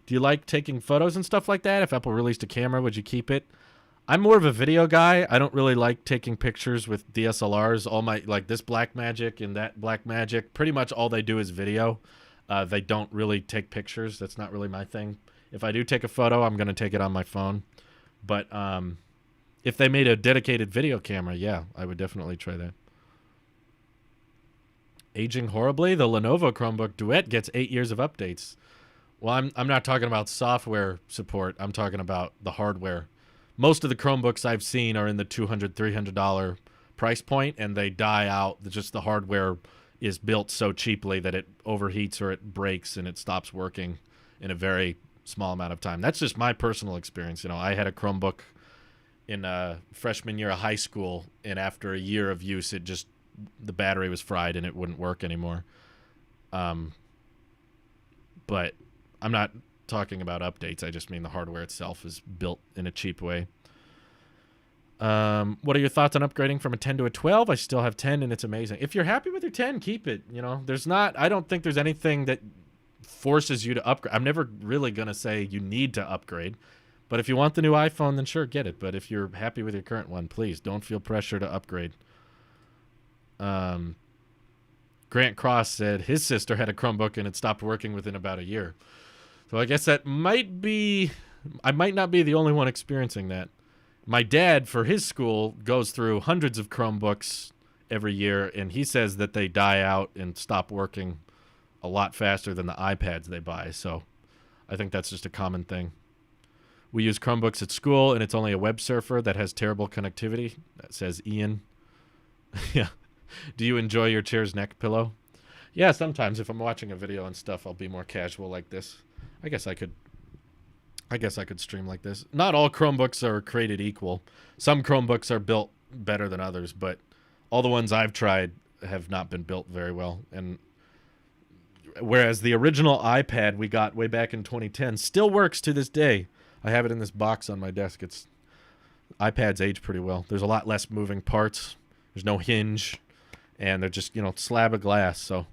Do you like taking photos and stuff like that? If Apple released a camera, would you keep it? I'm more of a video guy. I don't really like taking pictures with DSLRs. All my, like this Blackmagic and that Blackmagic, pretty much all they do is video. They don't really take pictures. That's not really my thing. If I do take a photo, I'm going to take it on my phone. But if they made a dedicated video camera, yeah, I would definitely try that. Aging horribly? The Lenovo Chromebook Duet gets 8 years of updates. Well, I'm not talking about software support. I'm talking about the hardware. Most of the Chromebooks I've seen are in the $200, $300 price point, and they die out. Just the hardware is built so cheaply that it overheats or it breaks and it stops working in a very small amount of time. That's just my personal experience. You know, I had a Chromebook in freshman year of high school, and after a year of use, the battery was fried and it wouldn't work anymore. But I'm not talking about updates. I just mean the hardware itself is built in a cheap way. What are your thoughts on upgrading from a 10 to a 12? I still have 10 and it's amazing. If you're happy with your 10, keep it. You know, I don't think there's anything that forces you to upgrade. I'm never really going to say you need to upgrade. But if you want the new iPhone, then sure, get it. But if you're happy with your current one, please don't feel pressure to upgrade. Grant Cross said his sister had a Chromebook and it stopped working within about a year. So I guess that might be, I might not be the only one experiencing that. My dad, for his school, goes through hundreds of Chromebooks every year, and he says that they die out and stop working a lot faster than the iPads they buy. So I think that's just a common thing. We use Chromebooks at school, and it's only a web surfer that has terrible connectivity. That says Ian. Yeah. Do you enjoy your chair's neck pillow? Yeah, sometimes if I'm watching a video and stuff, I'll be more casual like this. I guess I could stream like this. Not all Chromebooks are created equal. Some Chromebooks are built better than others, but all the ones I've tried have not been built very well. And whereas the original iPad we got way back in 2010 still works to this day. I have it in this box on my desk. iPads age pretty well. There's a lot less moving parts. There's no hinge, and they're just, slab of glass. So,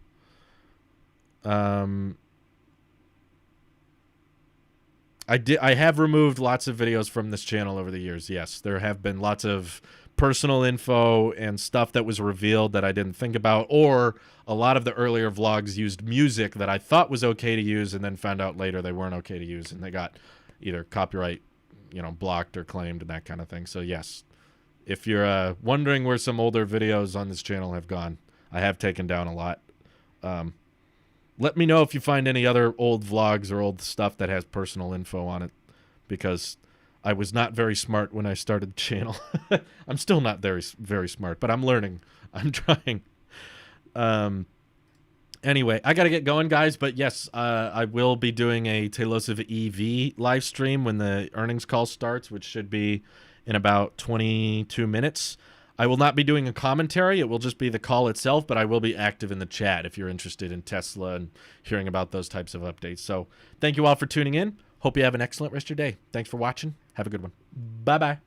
I have removed lots of videos from this channel over the years. Yes, there have been lots of personal info and stuff that was revealed that I didn't think about, or a lot of the earlier vlogs used music that I thought was okay to use and then found out later they weren't okay to use, and they got either copyright, blocked or claimed and that kind of thing. So yes, if you're wondering where some older videos on this channel have gone, I have taken down a lot. Let me know if you find any other old vlogs or old stuff that has personal info on it, because I was not very smart when I started the channel. I'm still not very, very smart, but I'm learning. I'm trying. Anyway, I got to get going, guys. But yes, I will be doing a Tailosive EV live stream when the earnings call starts, which should be in about 22 minutes. I will not be doing a commentary. It will just be the call itself, but I will be active in the chat if you're interested in Tesla and hearing about those types of updates. So thank you all for tuning in. Hope you have an excellent rest of your day. Thanks for watching. Have a good one. Bye-bye.